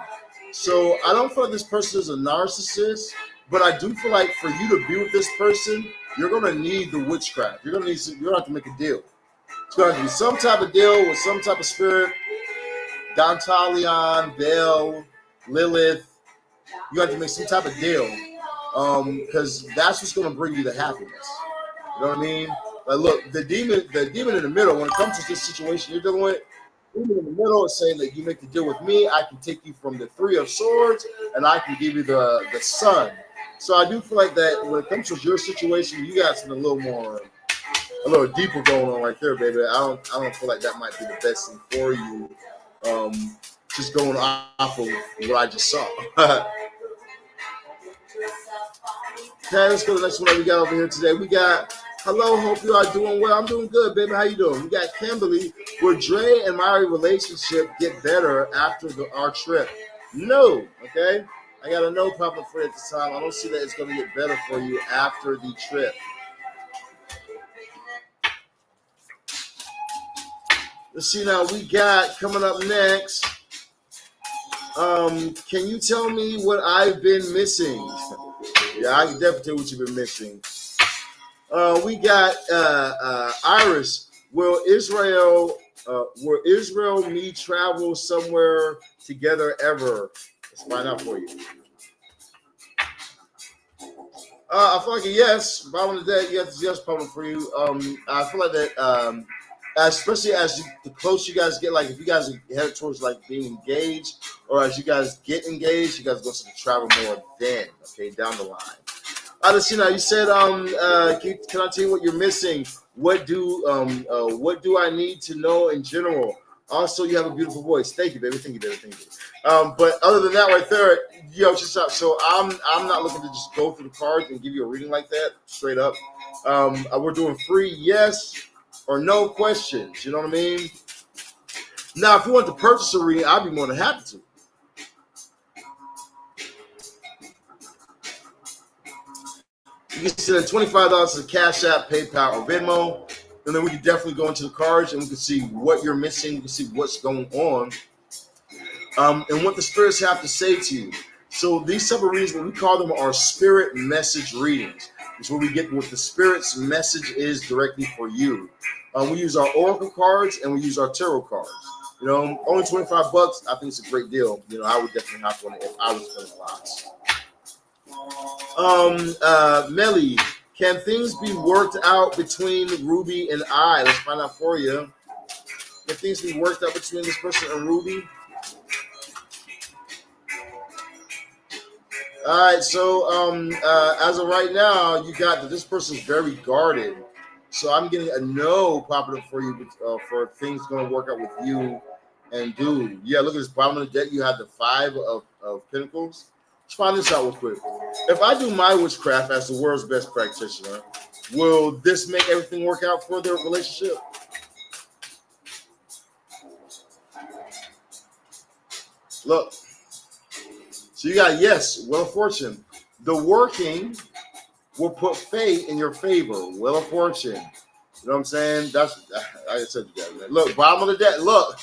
So I don't feel like this person is a narcissist, but I do feel like for you to be with this person, you're gonna need the witchcraft. You're gonna have to make a deal. It's gonna have to be some type of deal with some type of spirit. Dantalion, Bel, Lilith. You have to make some type of deal, because that's what's gonna bring you the happiness. You know what I mean? Like, look, the demon in the middle. When it comes to this situation you're dealing with, the demon in the middle is saying that you make the deal with me. I can take you from the Three of Swords, and I can give you the Sun. So I do feel like that when it comes to your situation, you got something a little deeper going on right there, baby. I don't feel like that might be the best thing for you. Just going off of what I just saw. Okay, let's go to the next one that we got over here today. We got, hello, hope you are doing well. I'm doing good, baby. How you doing? We got Kimberly. Will Dre and my relationship get better after our trip? No, okay? I got a no problem for it at this time. I don't see that it's going to get better for you after the trip. Let's see now. We got coming up next. Can you tell me what I've been missing? Yeah, I can definitely tell what you've been missing. We got Iris. Will Israel me travel somewhere together ever? Let's find out for you. I feel like a yes. Bottom of the day, yes, problem for you. I feel like that. Especially the closer you guys get, like if you guys are headed towards like being engaged, or as you guys get engaged, you guys go to travel more then, okay, down the line. Let's see now. You said, can I tell you what you're missing? What do I need to know in general? Also, you have a beautiful voice. Thank you, baby. Thank you, baby. Thank you. But other than that, right there, just up. So I'm not looking to just go through the cards and give you a reading like that straight up. We're doing free yes or no questions. You know what I mean? Now, if you want to purchase a reading, I'd be more than happy to. You can send $25 to Cash App, PayPal, or Venmo, and then we can definitely go into the cards and we can see what you're missing. We can see what's going on, and what the spirits have to say to you. So these type of readings, what we call them, are spirit message readings. It's where we get what the spirit's message is directly for you. We use our oracle cards and we use our tarot cards. Only $25. I think it's a great deal. I would definitely have one if I was playing lots. Melly, can things be worked out between Ruby and I? Let's find out for you. Can things be worked out between this person and Ruby? All right, so as of right now, you got that this person's very guarded. So I'm getting a no popping up for you for things going to work out with you and dude. Yeah, look at this bottom of the deck. You have the Five of Pentacles. Let's find this out real quick. If I do my witchcraft as the world's best practitioner, will this make everything work out for their relationship? Look. So you got, yes, Wheel of Fortune. The working will put fate in your favor. Wheel of Fortune. You know what I'm saying? That's, I said you guys, man. Look, bottom of the deck. Look,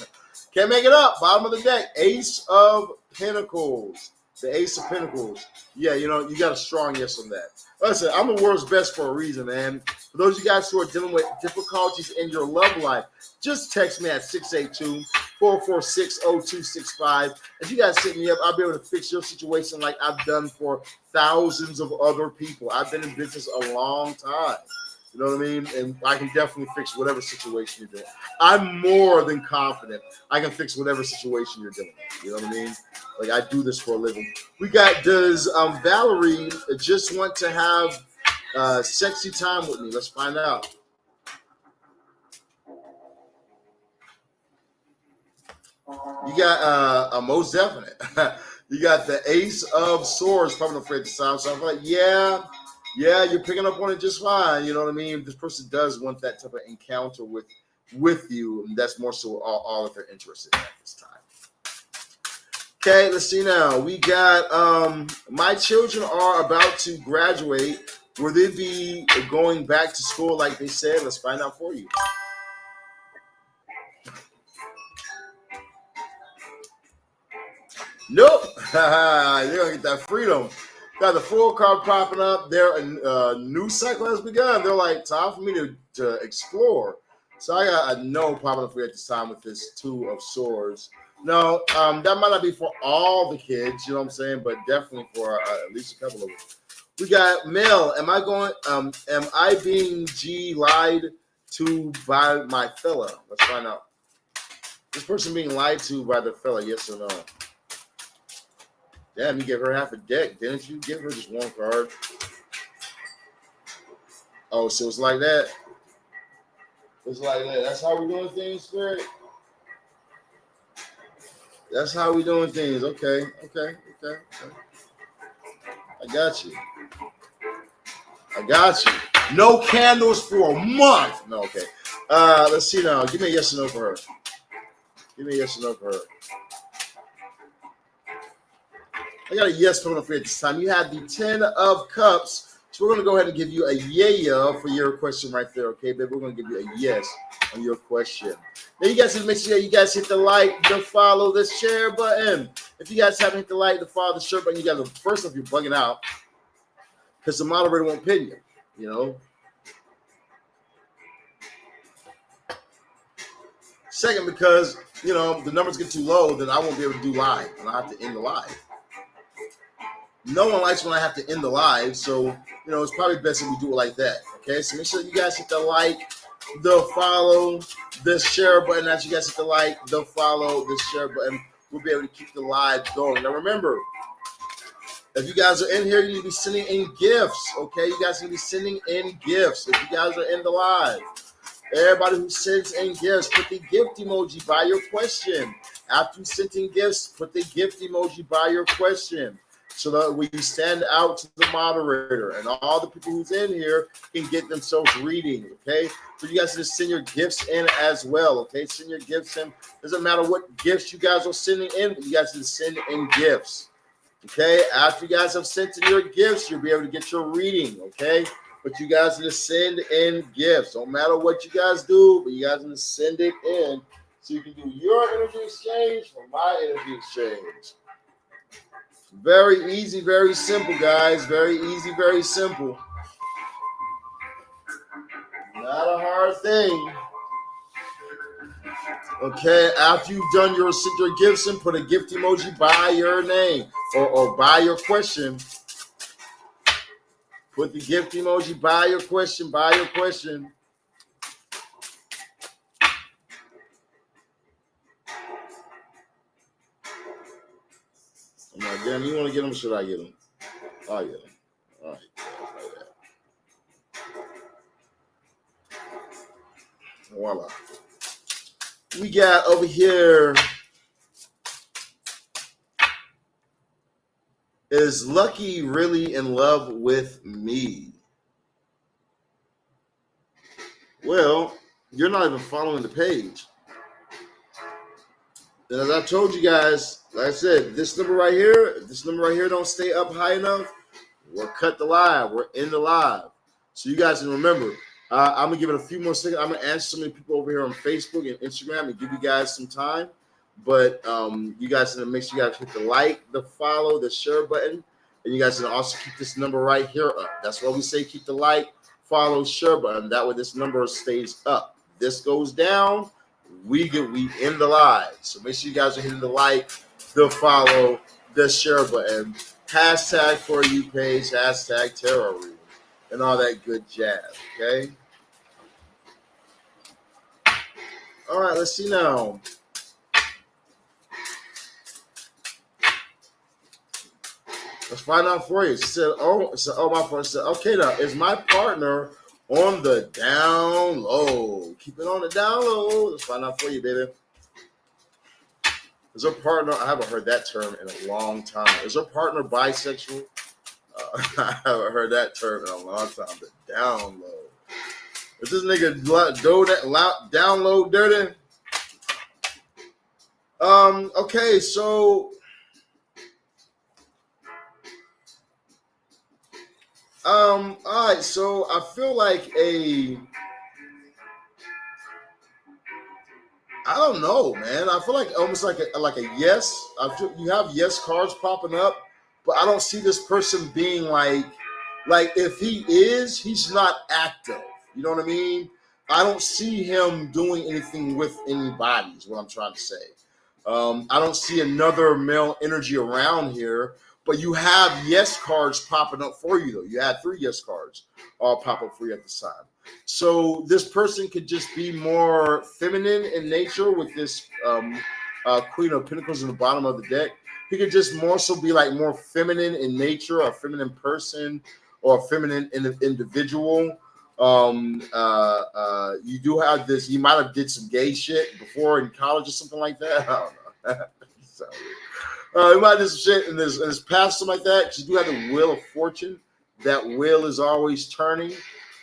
can't make it up. Bottom of the deck. Ace of Pentacles. The Ace of Pentacles. Yeah, you know, you got a strong yes on that. Listen, I'm the world's best for a reason, man. For those of you guys who are dealing with difficulties in your love life, just text me at 682-446-0265. If you guys hit me up, I'll be able to fix your situation like I've done for thousands of other people. I've been in business a long time. You know what I mean? And I can definitely fix whatever situation you're doing. I'm more than confident I can fix whatever situation you're doing. You know what I mean? Like, I do this for a living. We got, does Valerie just want to have sexy time with me? Let's find out. You got a most definite. You got the Ace of Swords coming up for the sound. So I'm like, yeah, you're picking up on it just fine. You know what I mean? This person does want that type of encounter with you, and that's more so all that they're interested in at this time. Okay, let's see now. We got my children are about to graduate. Will they be going back to school like they said? Let's find out for you. Nope. You're gonna get that freedom. Got the full card popping up. Their new cycle has begun. They're like, time for me to explore. So I got a no popping up for you at this time with this Two of Swords. No, that might not be for all the kids, you know what I'm saying, but definitely for at least a couple of them. We got Mel. Am I being lied to by my fella? Let's find out. This person being lied to by the fella, yes or no? Damn, you gave her half a deck, didn't you? Give her just one card. Oh, so it's like that. It's like that. That's how we're doing things, Spirit. That's how we doing things. Okay. I got you. No candles for a month. No, okay. Let's see now. Give me a yes or no for her. I got a yes coming up for you at this time. You have the 10 of Cups. So we're going to go ahead and give you a yeah for your question right there, okay, baby? We're going to give you a yes on your question. Now, you guys need to make sure you guys hit the like, the follow, the share button. If you guys haven't hit the like, the follow, the share button, you guys are, first off, you're bugging out because the moderator won't pin you, you know? Second, because, you know, the numbers get too low, then I won't be able to do live, and I have to end the live. No one likes when I have to end the live, so, you know, it's probably best if we do it like that, okay? So make sure you guys hit the like, the follow, the share button. As you guys hit the like, the follow, the share button, we'll be able to keep the live going. Now, remember, if you guys are in here, you need to be sending in gifts, okay? You guys need to be sending in gifts if you guys are in the live. Everybody who sends in gifts, put the gift emoji by your question. After you send in gifts, put the gift emoji by your question, so that when you stand out to the moderator and all the people who's in here can get themselves reading, okay? So you guys just send your gifts in as well, okay? Send your gifts in. Doesn't matter what gifts you guys are sending in, but you guys just send in gifts, okay? After you guys have sent in your gifts, you'll be able to get your reading, okay? But you guys just send in gifts. Don't matter what you guys do, but you guys just send it in so you can do your energy exchange for my energy exchange. Very easy, very simple, guys. Very easy, very simple. Not a hard thing. Okay, after you've done your gifts and put a gift emoji by your name or by your question. Put the gift emoji by your question, I'm like, damn, you want to get them? Should I get them? I'll get them. All right. Voila. We got over here, is Lucky really in love with me? Well, you're not even following the page. And as I told you guys, like I said, this number right here don't stay up high enough, we're cut the live. We're in the live. So you guys can remember, I'm going to give it a few more seconds. I'm going to answer so many people over here on Facebook and Instagram and give you guys some time. But you guys need to make sure you guys hit the like, the follow, the share button. And you guys can also keep this number right here up. That's why we say keep the like, follow, share button. That way this number stays up. This goes down, we end the live. So make sure you guys are hitting the like, the follow, the share button. Hashtag for you page, hashtag tarot reading, and all that good jazz, okay? All right, let's see now. Let's find out for you. She said, my friend said, okay, now, is my partner on the down low? Keep it on the down low. Let's find out for you, baby. Is her partner, I haven't heard that term in a long time. Is her partner bisexual? I haven't heard that term in a long time. The down low. Is this nigga down low dirty? Okay, so all right, so I feel like I don't know, man. I feel like almost like a yes. You have yes cards popping up, but I don't see this person being like if he is, he's not active. You know what I mean? I don't see him doing anything with anybody. Is what I'm trying to say. I don't see another male energy around here, but you have yes cards popping up for you though. You had 3 yes cards all pop up for you at this time. So this person could just be more feminine in nature with this Queen of Pentacles in the bottom of the deck. He could just more so be like more feminine in nature, a feminine person or a feminine individual. You do have this. You might have did some gay shit before in college or something like that. I don't know. You might do some shit in this past, something like that. Because you do have the Wheel of Fortune. That wheel is always turning.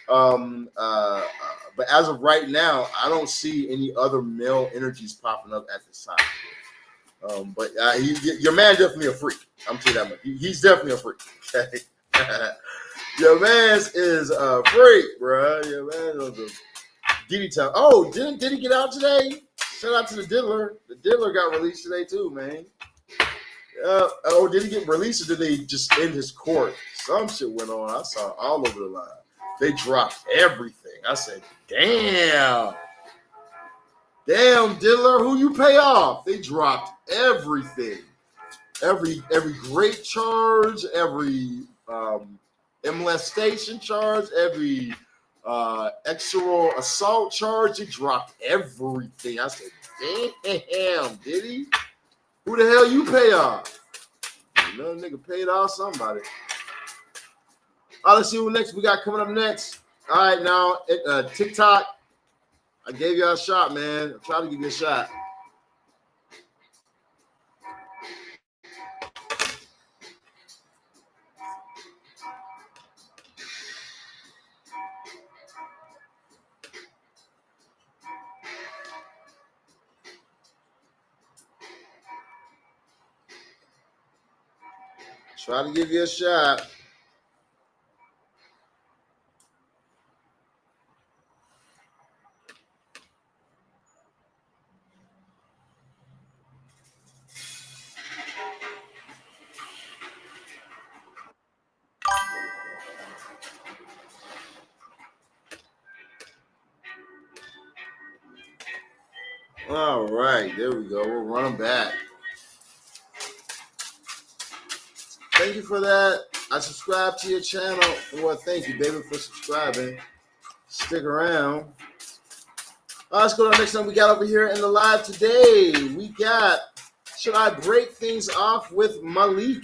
But as of right now, I don't see any other male energies popping up at this time. But your man definitely a freak. I'm telling you that much. He's definitely a freak. Okay. Your man's is a freak, bro. Your man's is a DD time. Oh, did he get out today? Shout out to the Diddler. The Diddler got released today too, man. Did he get released or did they just end his court? Some shit went on. I saw all over the line. They dropped everything. I said, damn, Diddler, who you pay off? They dropped everything. Every great charge, every molestation charge, every external assault charge. He dropped everything. I said, damn, did he? Who the hell you pay off? Another nigga paid off somebody. All right, let's see what next we got coming up next. All right, now TikTok. I gave you a shot, man. I tried to give you a shot. Try to give you a shot. All right, there we go. We're running back. Thank you for that. I subscribe to your channel. Well, thank you, baby, for subscribing. Stick around. All right, let's go to the next one we got over here in the live today. We got, should I break things off with Malik?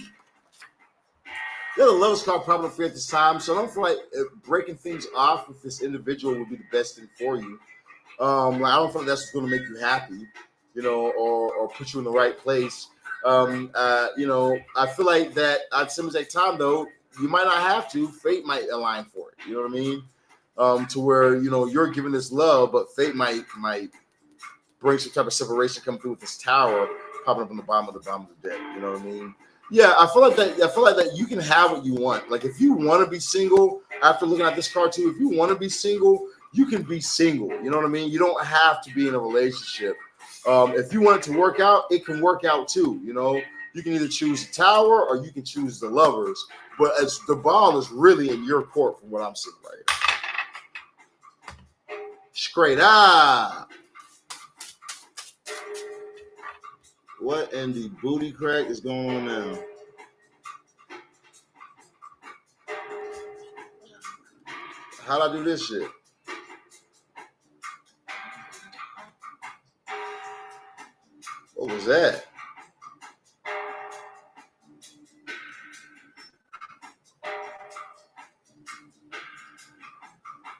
Yeah, the lowest card probably for at this time, so I don't feel like breaking things off with this individual would be the best thing for you. I don't feel like that's going to make you happy, or put you in the right place. I feel like that at some exact time though, you might not have to. Fate might align for it. You know what I mean? To where you're giving this love, but fate might bring some type of separation coming through with this tower popping up on the bottom of the deck. You know what I mean? Yeah, I feel like that you can have what you want. Like if you want to be single, after looking at this card too, if you want to be single, you can be single. You know what I mean? You don't have to be in a relationship. If you want it to work out, it can work out too. You know, you can either choose the tower or you can choose the lovers. But as the ball is really in your court, from what I'm seeing right here. Straight up. What in the booty crack is going on now? How'd I do this shit? What was that?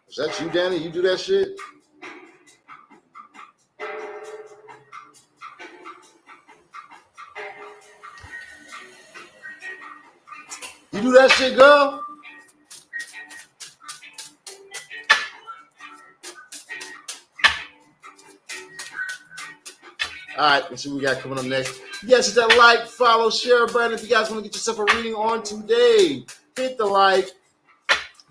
Is that you, Danny? You do that shit? You do that shit, girl? All right, let's see what we got coming up next. Yes, hit that like, follow, share button. If you guys want to get yourself a reading on today, hit the like,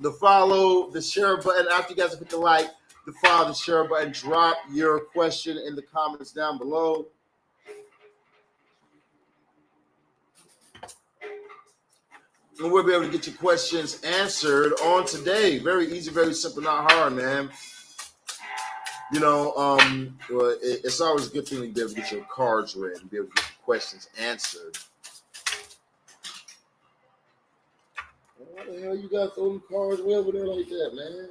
the follow, the share button. After you guys hit the like, the follow, the share button, drop your question in the comments down below. And we'll be able to get your questions answered on today. Very easy, very simple, not hard, man. You know, well, it's always a good thing to be able to get your cards read and be able to get your questions answered. Why the hell you got those cards way over there like that, man?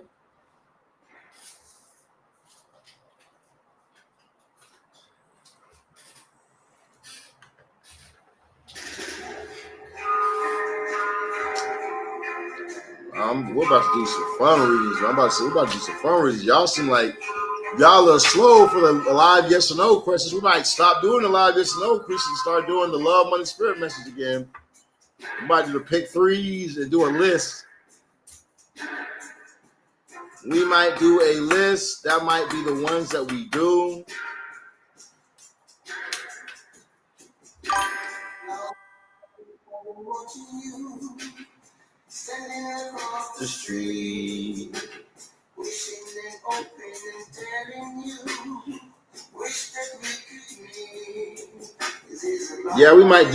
We're about to do some fun readings. I'm about to say we're about to do some fun readings. Y'all seem like y'all are slow for the live yes or no questions. We might stop doing the live yes or no questions and start doing the love, money, spirit message again. We might do the pick threes and do a list. We might do a list. That might be the ones that we do. The street. Yeah, we might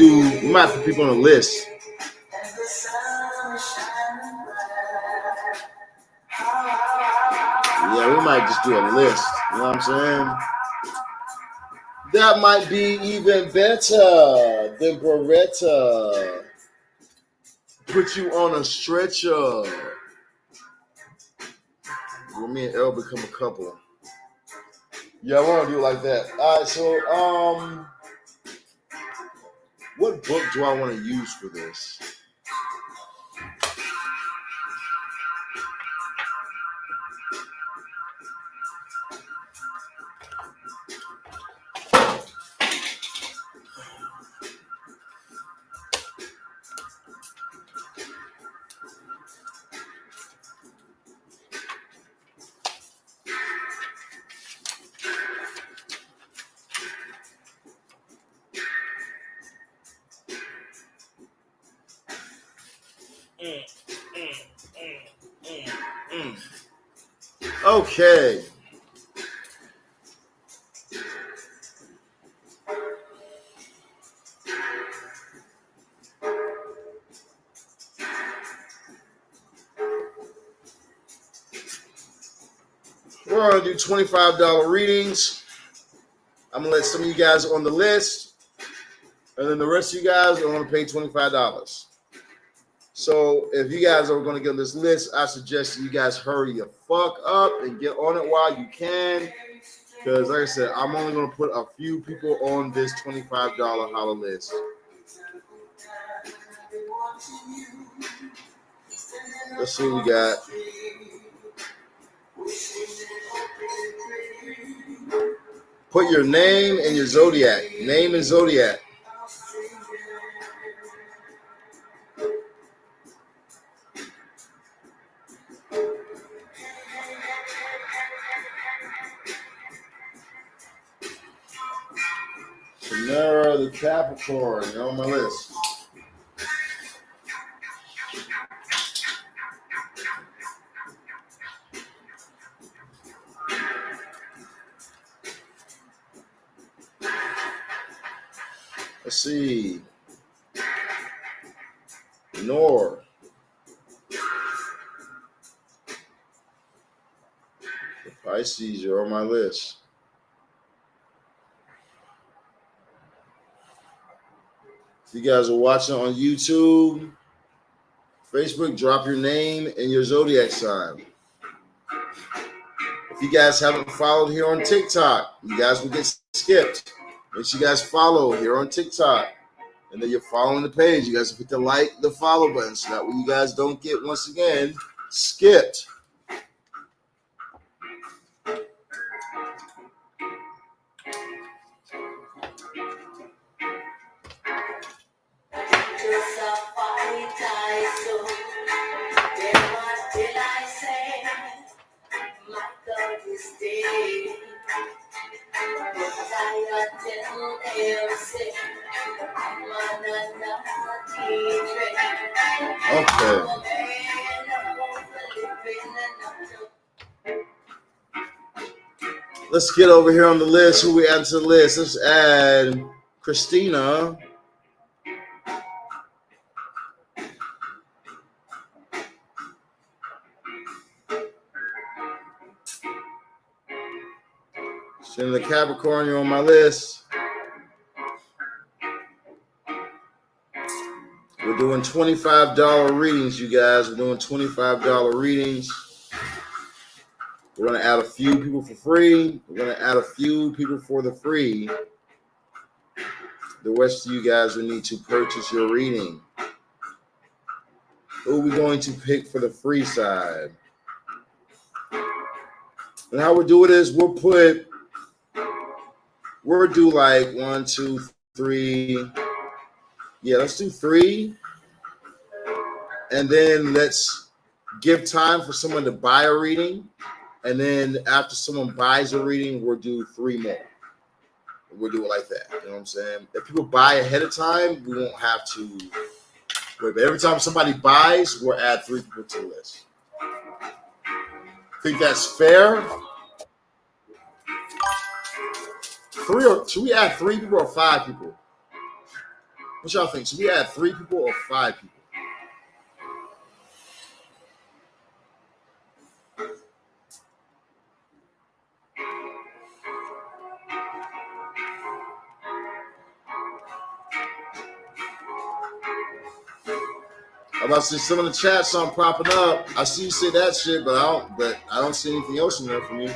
put people on a list. Yeah, we might just do a list. You know what I'm saying? That might be even better than Beretta. Put you on a stretcher. Well, me and Elle become a couple. Yeah, I want to do it like that. All right, so what book do I want to use for this? Okay. We're going to do $25 readings. I'm going to let some of you guys on the list, and then the rest of you guys are going to pay $25. So if you guys are going to get on this list, I suggest you guys hurry the fuck up and get on it while you can. Because like I said, I'm only going to put a few people on this $25 holler list. Let's see what we got. Put your name and your zodiac. Name and zodiac. Tamara, the Capricorn, you're on my list. Let's see. Nor. The Pisces, you're on my list. If you guys are watching on YouTube, Facebook, drop your name and your zodiac sign. If you guys haven't followed here on TikTok, you guys will get skipped. Make sure you guys follow here on TikTok. And then you're following the page. You guys hit the like, the follow button, so that way you guys don't get, once again, skipped. Okay. Let's get over here on the list. Who we add to the list? Let's add Christina. She's in the Capricorn, you're on my list. We're doing $25 readings, you guys. We're doing $25 readings. We're going to add a few people for free. We're going to add a few people for the free. The rest of you guys will need to purchase your reading. Who are we going to pick for the free side? And how we'll do it is we'll do like 1, 2, 3. Yeah, let's do 3. And then let's give time for someone to buy a reading. And then after someone buys a reading, we'll do 3 more. We'll do it like that. You know what I'm saying? If people buy ahead of time, we won't have to wait. But every time somebody buys, we'll add 3 people to the list. Think that's fair? Should we add 3 people or 5 people? What y'all think? Should we add 3 people or 5 people? I'm about to see some of the chat song popping up. I see you say that shit, but I don't see anything else in there from you.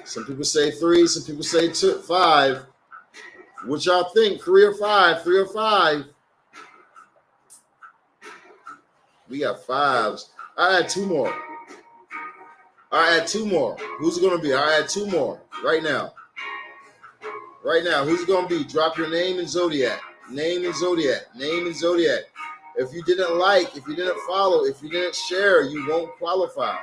Some people say 3, some people say 2, 5. What y'all think? 3 or 5? 3 or 5? We got 5s. I add 2 more. I add 2 more. Who's it gonna be? I add 2 more right now. Right now, who's it gonna be? Drop your name and zodiac. Name and zodiac. Name and zodiac. If you didn't like, if you didn't follow, if you didn't share, you won't qualify.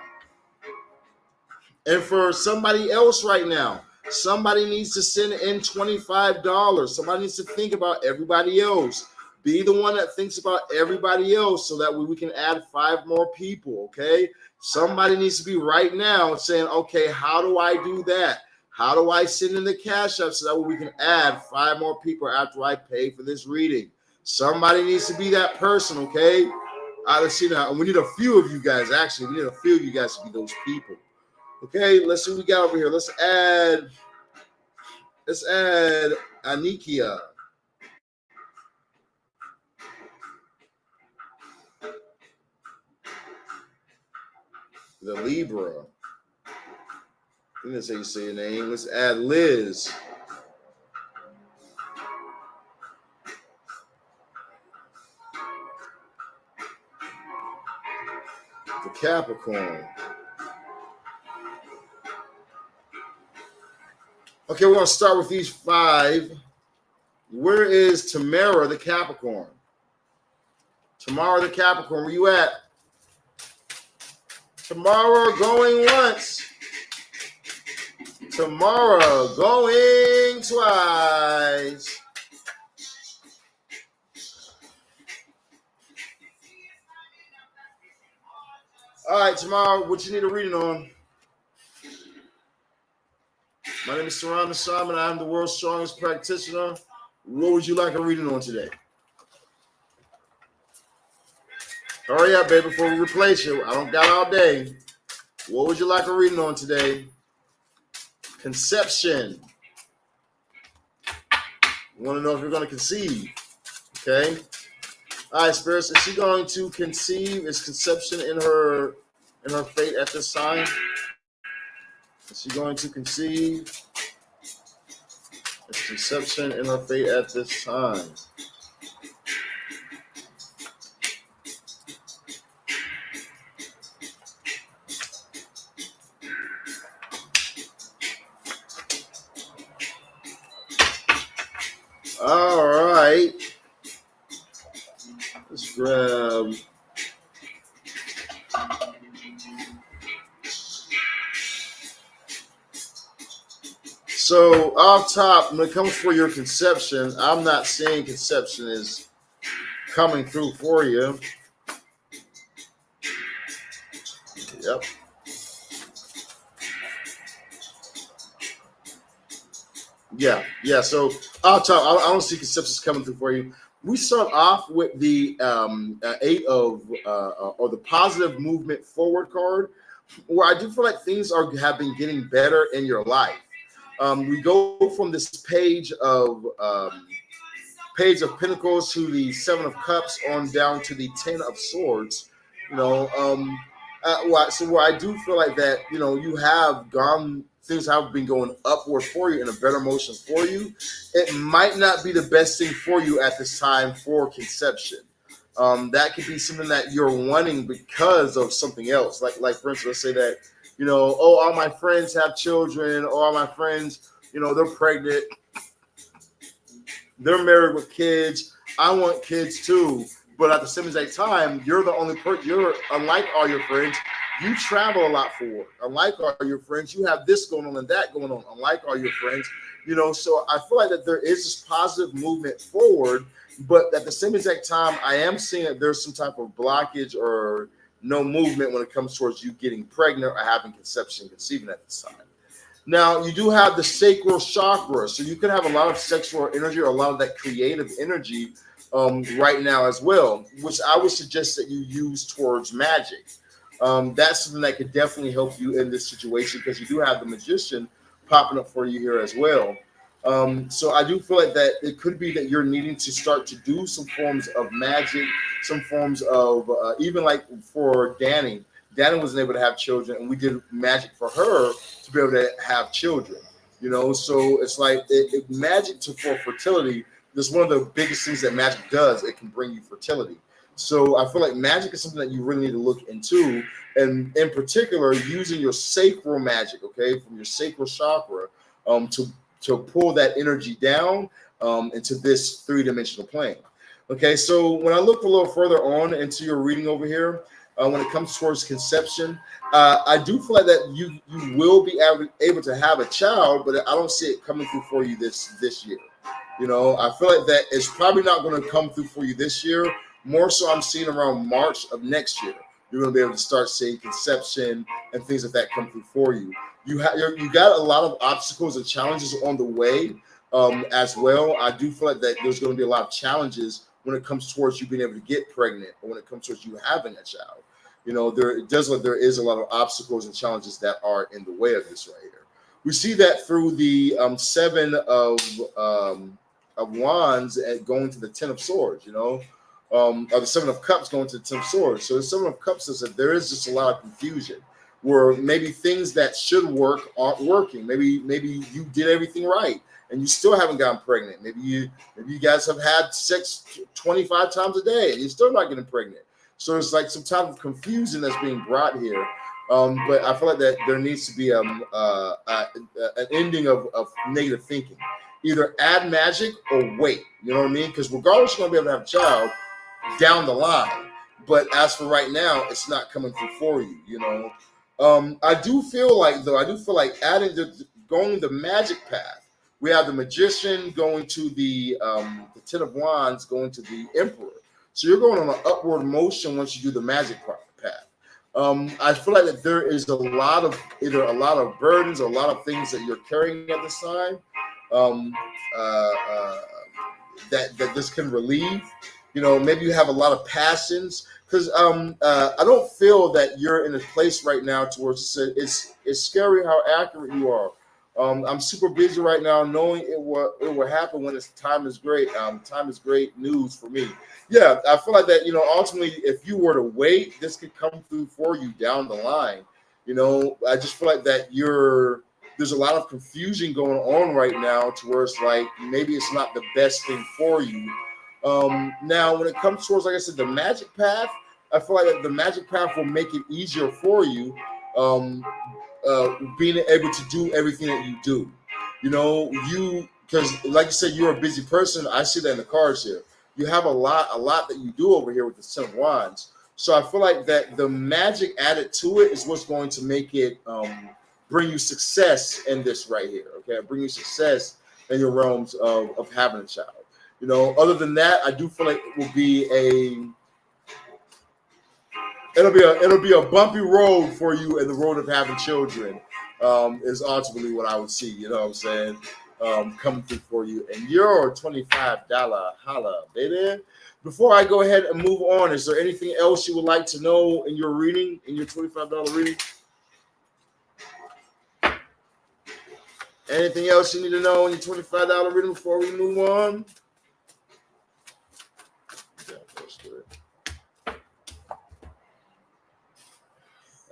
And for somebody else right now, somebody needs to send in $25. Somebody needs to think about everybody else. Be the one that thinks about everybody else so that we can add 5 more people, okay? Somebody needs to be right now saying, okay, how do I do that? How do I send in the cash app so that we can add 5 more people after I pay for this reading? Somebody needs to be that person, okay? Let's see now. We need a few of you guys, actually. We need a few of you guys to be those people. Okay, let's see what we got over here. Let's add Anikia. The Libra. I think that's how you say your name. Let's add Liz. The Capricorn. Okay, we're going to start with these 5. Where is Tamara, the Capricorn? Tamara, the Capricorn, where you at? Tamara, going once. Tomorrow, going twice. All right, tomorrow, what you need a reading on? My name is Saran Simon. I'm the world's strongest practitioner. What would you like a reading on today? Hurry up, baby, before we replace you. I don't got all day. What would you like a reading on today? Conception. You want to know if you're going to conceive. Okay. All right, spirits. Is she going to conceive? Is conception in her fate at this time? Is she going to conceive? Is conception in her fate at this time? All right. Let's grab. So off top, when it comes for your conception, I'm not saying conception is coming through for you. Yep. Yeah. So off top, I don't see conceptions coming through for you. We start off with the 8 of or the positive movement forward card, where I do feel like things have been getting better in your life. We go from this page of Pentacles to the 7 of Cups on down to the 10 of Swords. So where I do feel like that, you have gone. Things have been going upward for you in a better motion for you. It might not be the best thing for you at this time for conception. That could be something that you're wanting because of something else. Like for instance, let's say that, all my friends have children, or all my friends, they're pregnant, they're married with kids. I want kids too. But at the same exact time, you're the only person, you're unlike all your friends. You travel a lot for work. Unlike all your friends, you have this going on and that going on. Unlike all your friends, so I feel like that there is this positive movement forward, but at the same exact time, I am seeing that there's some type of blockage or no movement when it comes towards you getting pregnant or having conception, conceiving at this time. Now, you do have the sacral chakra, so you can have a lot of sexual energy or a lot of that creative energy right now as well, which I would suggest that you use towards magic. That's something that could definitely help you in this situation, because you do have the Magician popping up for you here as well. So I do feel like that it could be that you're needing to start to do some forms of magic, some forms of even like for Danny. Danny wasn't able to have children, and we did magic for her to be able to have children. So it's like magic for fertility. That's one of the biggest things that magic does. It can bring you fertility. So I feel like magic is something that you really need to look into, and in particular, using your sacral magic, okay, from your sacral chakra, to pull that energy down into this 3-dimensional plane. Okay, so when I look a little further on into your reading over here, when it comes towards conception, I do feel like that you will be able to have a child, but I don't see it coming through for you this year. I feel like that it's probably not going to come through for you this year. More so, I'm seeing around March of next year, you're going to be able to start seeing conception and things like that come through for you. You got a lot of obstacles and challenges on the way as well. I do feel like that there's going to be a lot of challenges when it comes towards you being able to get pregnant, or when it comes towards you having a child. It does look there is a lot of obstacles and challenges that are in the way of this right here. We see that through the 7 of Wands and going to the 10 of Swords, or the 7 of Cups going to the 10 of Swords. So the 7 of Cups says that there is just a lot of confusion, where maybe things that should work aren't working. Maybe you did everything right and you still haven't gotten pregnant. Maybe you guys have had sex 25 times a day and you're still not getting pregnant. So it's like some type of confusion that's being brought here. But I feel like that there needs to be an ending of negative thinking. Either add magic or wait. You know what I mean? Because regardless, you're going to be able to have a child down the line. But as for right now, it's not coming through for you. I do feel like adding going the magic path. We have the Magician going to the Ten of Wands, going to the Emperor. So you're going on an upward motion once you do the magic path. I feel like that there is either a lot of burdens or a lot of things that you're carrying at this time um, that this can relieve. Maybe you have a lot of passions because I don't feel that you're in a place right now towards it's scary how accurate you are. I'm super busy right now, knowing it will happen when time is great. Time is great news for me. Yeah, I feel like that. Ultimately, if you were to wait, this could come through for you down the line. I just feel like that there's a lot of confusion going on right now, to where it's like maybe it's not the best thing for you. Now, when it comes towards, like I said, the magic path, I feel like the magic path will make it easier for you. Being able to do everything that you do, because like you said, you're a busy person. I see that in the cards here. You have a lot that you do over here with the Ten of Wands. So I feel like that the magic added to it is what's going to make it bring you success in this right here. Okay, bring you success in your realms of having a child. Other than that, I do feel like it will be it'll be a bumpy road for you in the road of having children. Is ultimately what I would see. You know what I'm saying? Coming through for you, and your $25 holla, baby. Before I go ahead and move on, is there anything else you would like to know in your reading, in your $25 reading? Anything else you need to know in your $25 reading before we move on?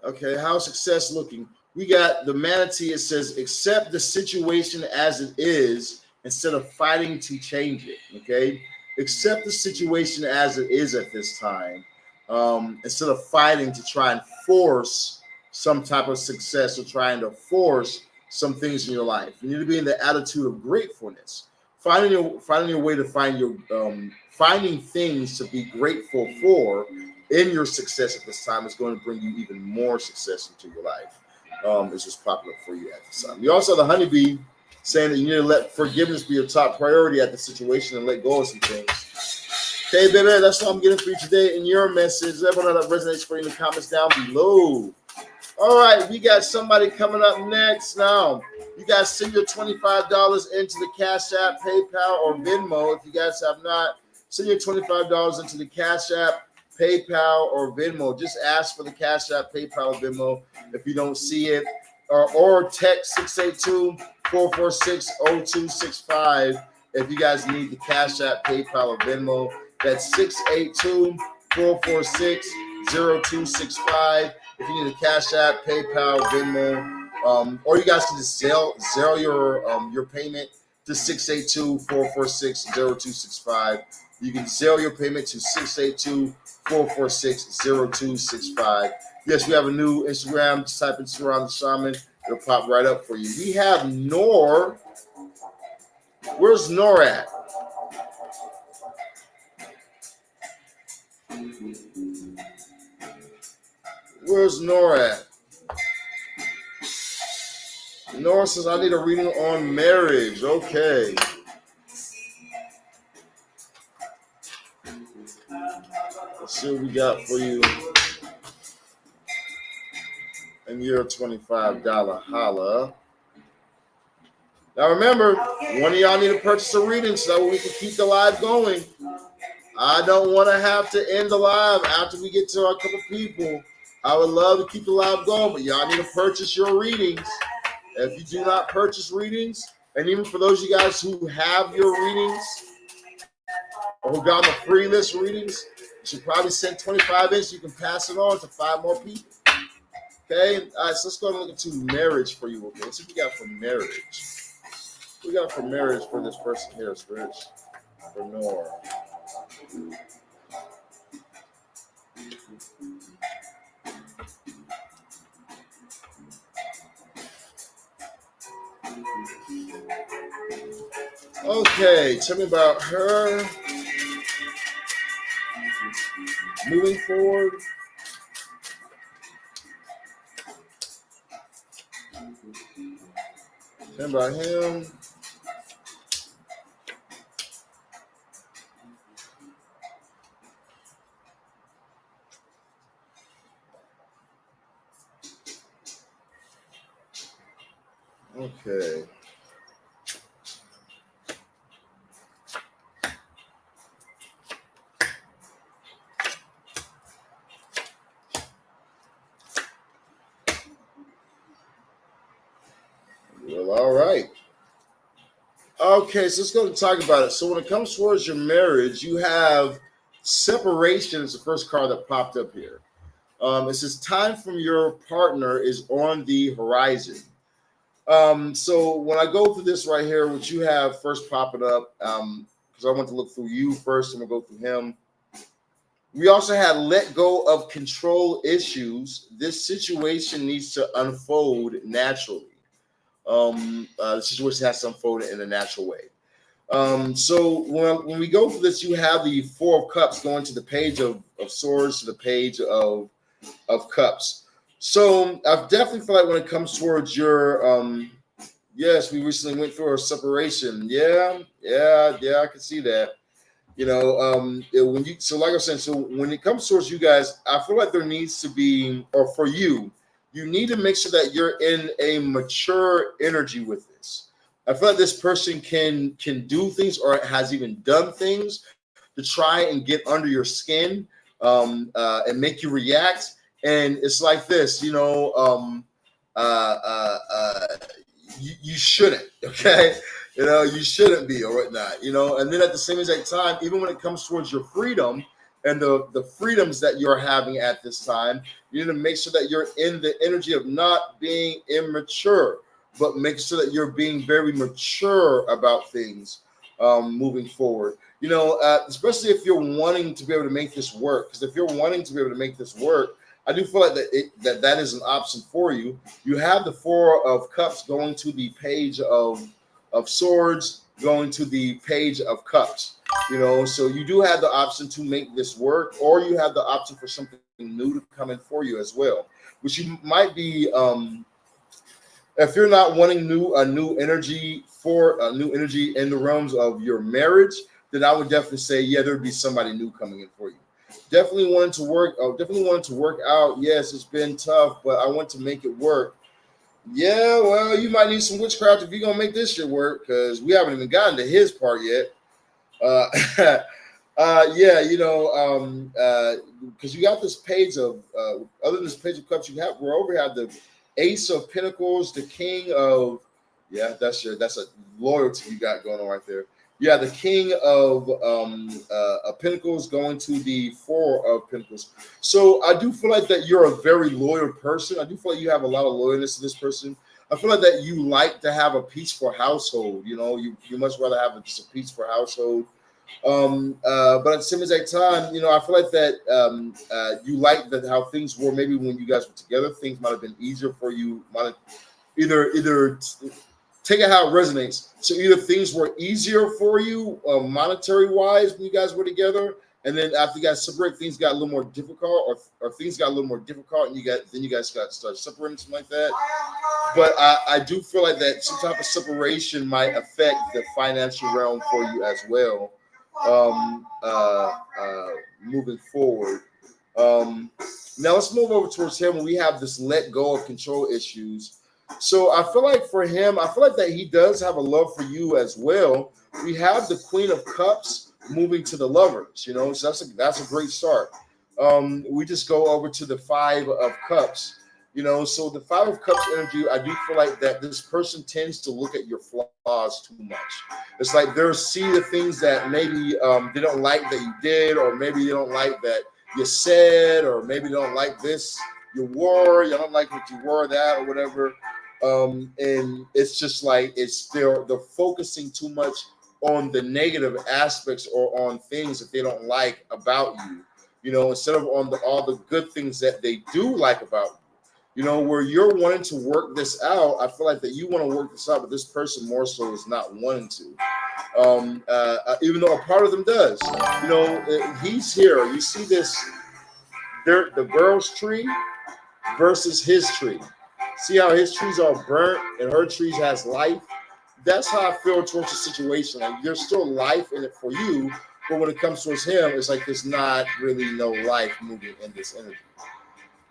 Okay, how's success looking? We got the manatee. It says, accept the situation as it is instead of fighting to change it. Okay, accept the situation as it is at this time, instead of fighting to try and force some type of success or trying to force some things in your life. You need to be in the attitude of gratefulness, finding your way to finding things to be grateful for in your success at this time is going to bring you even more success into your life. It's just popping up for you at this time. You also have the honeybee saying that you need to let forgiveness be your top priority at the situation and let go of some things. Okay, baby, that's all I'm getting for you today in your message. Let me know that resonates for you in the comments down below. All right, we got somebody coming up next. Now, you guys send your $25 into the Cash App, PayPal, or Venmo. If you guys have not, send your $25 into the Cash App, PayPal, or Venmo. Just ask for the Cash App, PayPal, or Venmo if you don't see it. Or text 682-446-0265 if you guys need the Cash App, PayPal, or Venmo. That's 682-446-0265. If you need a Cash App, PayPal, Venmo, or you guys can just Zelle your payment to 682-446-0265. You can Zelle your payment to 682-446-0265. Yes, we have a new Instagram. Just type in Surround the Shaman. It'll pop right up for you. We have Nor. Where's Nor at? Where's Nor at? Nor says, I need a reading on marriage. Okay. Let's see what we got for you. And your $25 holla. Now remember, one of y'all need to purchase a reading so that we can keep the live going. I don't want to have to end the live after we get to a couple people. I would love to keep the live going, but y'all need to purchase your readings. If you do not purchase readings, and even for those of you guys who have your readings or who got on the free list readings, you should probably send 25 in so you can pass it on to 5 more people. Okay, all right, so let's go and look into marriage for you. Okay, let's see what we got for marriage. What we got for marriage for this person here, Spirit, for Nor. Okay, tell me about her moving forward. Stand by him. Okay. Well, all right. Okay, so let's go and talk about it. So when it comes towards your marriage, you have separation is the first card that popped up here. It says time from your partner is on the horizon. So when I go through this right here, what you have first popping up, because I want to look through you first and we'll go through him. We also had let go of control issues. This situation needs to unfold naturally. The situation has to unfold in a natural way. So when we go through this, you have the Four of Cups going to the Page of Swords to the Page of Cups. So I definitely feel like when it comes towards your yes, we recently went through a separation. Yeah, I can see that. You know, when you so like I was saying, so when it comes towards you guys, I feel like there needs to be, or for you, you need to make sure that you're in a mature energy with this. I feel like this person can do things or has even done things to try and get under your skin and make you react. And it's like this, you know, you shouldn't, okay? You know, you shouldn't be or whatnot, you know. And then at the same exact time, even when it comes towards your freedom and the freedoms that you're having at this time, you need to make sure that you're in the energy of not being immature, but make sure that you're being very mature about things moving forward. You know, especially if you're wanting to be able to make this work. Because if you're wanting to be able to make this work, I do feel like that is an option for you. You have the Four of Cups going to the Page of Swords, going to the Page of Cups. You know, so you do have the option to make this work, or you have the option for something new to come in for you as well, which you might be. If you're not wanting a new energy in the realms of your marriage, then I would definitely say, yeah, there'd be somebody new coming in for you. Definitely wanted to work out. Yes, it's been tough, but I want to make it work. Yeah, well, you might need some witchcraft if you're gonna make this shit work, because we haven't even gotten to his part yet. Yeah, you know, because you got this page of other than this Page of Cups, we have the Ace of Pentacles, the King of that's a loyalty you got going on right there. Yeah, the King of Pentacles going to the Four of Pentacles. So I do feel like that you're a very loyal person. I do feel like you have a lot of loyalness to this person. I feel like that you like to have a peaceful household. You know, you much rather have just a peaceful household. But at the same exact time, you know, I feel like that you like that how things were maybe when you guys were together. Things might have been easier for you. Either take it how it resonates. So either things were easier for you monetary wise when you guys were together, and then after you guys separate, things got a little more difficult, or things got a little more difficult, and you guys got started separating, something like that. But I do feel like that some type of separation might affect the financial realm for you as well. Moving forward. Now let's move over towards him when we have this let go of control issues. So I feel like for him, I feel like that he does have a love for you as well. We have the Queen of Cups moving to the Lovers, you know, so that's a great start. We just go over to the Five of Cups, you know, so the Five of Cups energy, I do feel like that this person tends to look at your flaws too much. It's like they'll see the things that maybe they don't like that you did, or maybe they don't like that you said, or maybe they don't like this you wore, you don't like what you wore, that or whatever. And it's just like they're focusing too much on the negative aspects or on things that they don't like about you, you know, instead of on all the good things that they do like about you. You know, where you're wanting to work this out, I feel like that you want to work this out, but this person more so is not wanting to. Even though a part of them does. You know, he's here. You see this, the girl's tree versus his tree. See how his trees are burnt and her trees has life? That's how I feel towards the situation. Like there's still life in it for you, but when it comes towards him, it's like there's not really no life moving in this energy.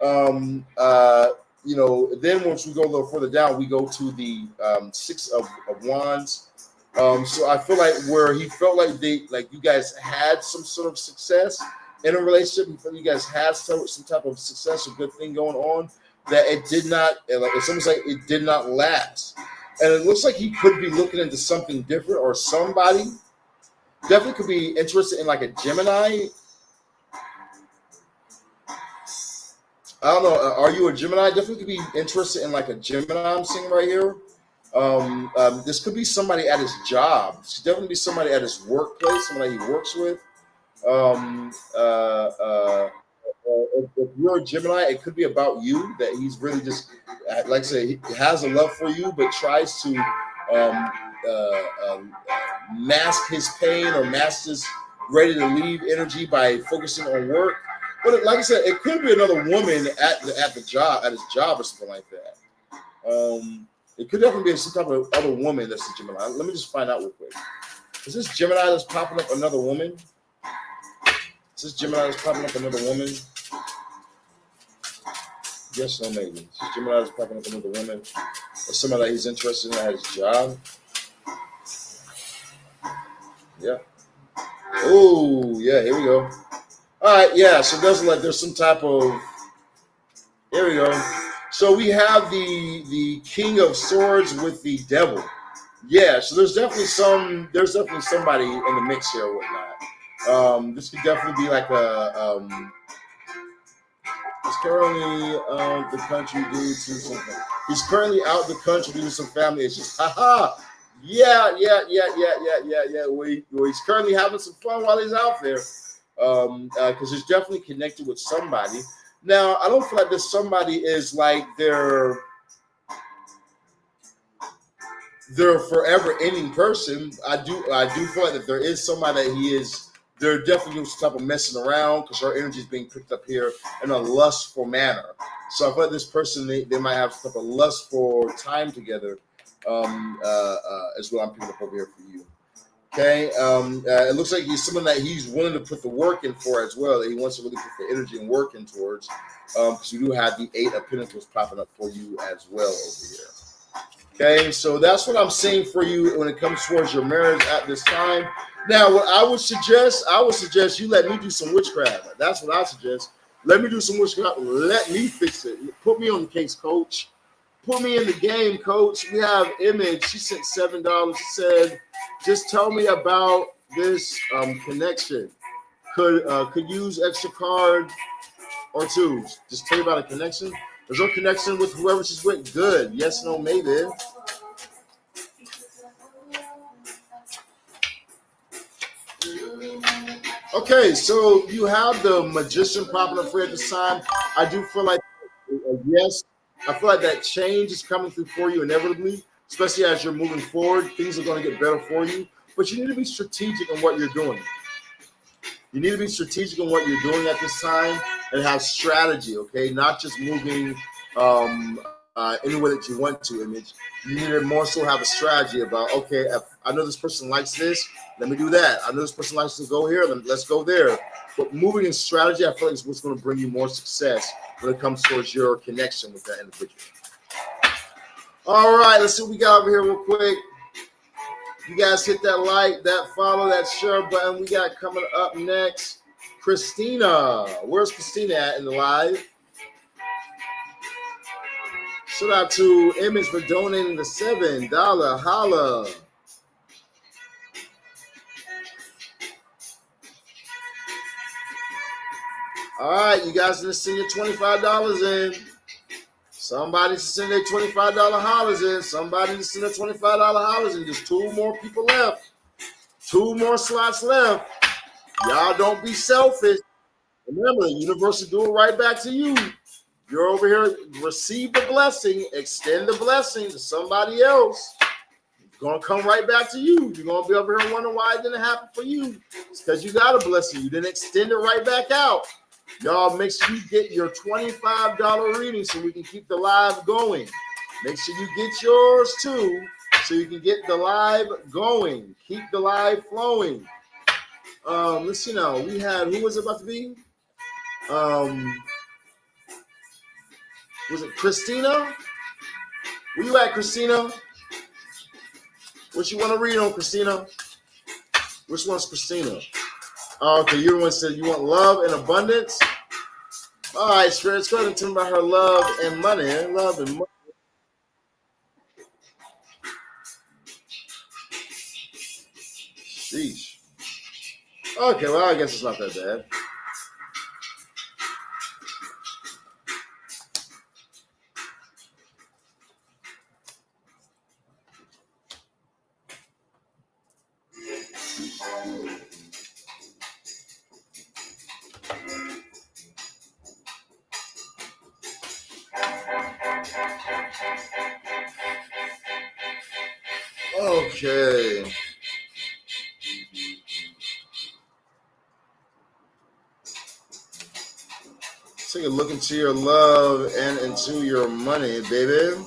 Um, uh, then once we go a little further down, we go to the Six of Wands. So I feel like where he felt like you guys had some sort of success in a relationship, he felt you guys had some type of success or good thing going on, that it did not, like it's almost like it did not last. And it looks like he could be looking into something different, or somebody definitely could be interested in like a Gemini. I don't know. Are you a Gemini? Definitely could be interested in like a Gemini. I'm seeing right here. This could be somebody at his job. This could definitely be somebody at his workplace, somebody he works with. Um, uh, uh, if you're a Gemini, it could be about you, that he's really just, like I say, he has a love for you, but tries to um, mask his pain or mask his ready to leave energy by focusing on work. But like I said, it could be another woman at the job, at his job, or something like that. It could definitely be some type of other woman that's a Gemini. Let me just find out real quick. Is this Gemini that's popping up another woman? Is this Gemini that's popping up another woman? Yes, no, maybe. Is this Gemini that's popping up another woman? Or somebody that he's interested in at his job? Yeah. Oh, yeah, here we go. All right, yeah, so it doesn't like there's some type of, here we go. So we have the King of Swords with the Devil. Yeah, so there's definitely somebody in the mix here or whatnot. This could definitely be like a he's currently out the country due to something. He's currently out the country due to some family issues. Haha. Yeah. Well, he's currently having some fun while he's out there. Because he's definitely connected with somebody. Now, I don't feel like this somebody is like their forever ending person. I do feel like that there is somebody that they're definitely doing some type of messing around, because her energy is being picked up here in a lustful manner. So I feel like this person, they might have some type of lustful time together, as well. I'm picking up over here for you. Okay, it looks like he's someone that he's willing to put the work in for as well. That he wants to really put the energy and work in towards, because we do have the Eight of Pentacles popping up for you as well over here. Okay, so that's what I'm saying for you when it comes towards your marriage at this time. Now, what I would suggest you let me do some witchcraft. That's what I suggest. Let me do some witchcraft. Let me fix it. Put me on the case, coach. Put me in the game, coach. We have Image. She sent $7. She said, just tell me about this connection. Could use extra card or two. Just tell me about a connection. There's no connection with whoever she's with. Good. Yes, no, maybe. Okay, so you have the Magician popping up for you at this time. I do feel like, yes, I feel like that change is coming through for you inevitably, especially as you're moving forward. Things are going to get better for you, but you need to be strategic in what you're doing. You need to be strategic in what you're doing at this time and have strategy, okay? Not just moving any way that you want to, Image. You need to more so have a strategy about, okay, if I know this person likes this, let me do that. I know this person likes to go here, let's go there. But moving in strategy, I feel like is what's going to bring you more success when it comes towards your connection with that individual. All right, let's see what we got over here real quick. You guys hit that like, that follow, that share button. We got coming up next, Christina. Where's Christina at in the live? Shout out to Image for donating the $7. Holla. All right, you guys need to send your $25 in. Somebody to send their $25 hollers in. Somebody to send their $25 hollers in. There's 2 more people left. 2 more slots left. Y'all don't be selfish. Remember, the universe will do it right back to you. You're over here, receive the blessing, extend the blessing to somebody else. It's going to come right back to you. You're going to be over here wondering why it didn't happen for you. It's because you got a blessing. You didn't extend it right back out. Y'all, make sure you get your $25 reading so we can keep the live going. Make sure you get yours too so you can get the live going. Keep the live flowing. Let's see now. We had, who was it about to be? Was it Christina? Where you at, Christina? What you want to read on, Christina? Which one's Christina? Oh, okay, you're the one that said you want love and abundance. All right, Spirit's going to tell me about her love and money. Love and money. Sheesh. Okay, well, I guess it's not that bad. Okay. Take a look into your love and into your money, baby.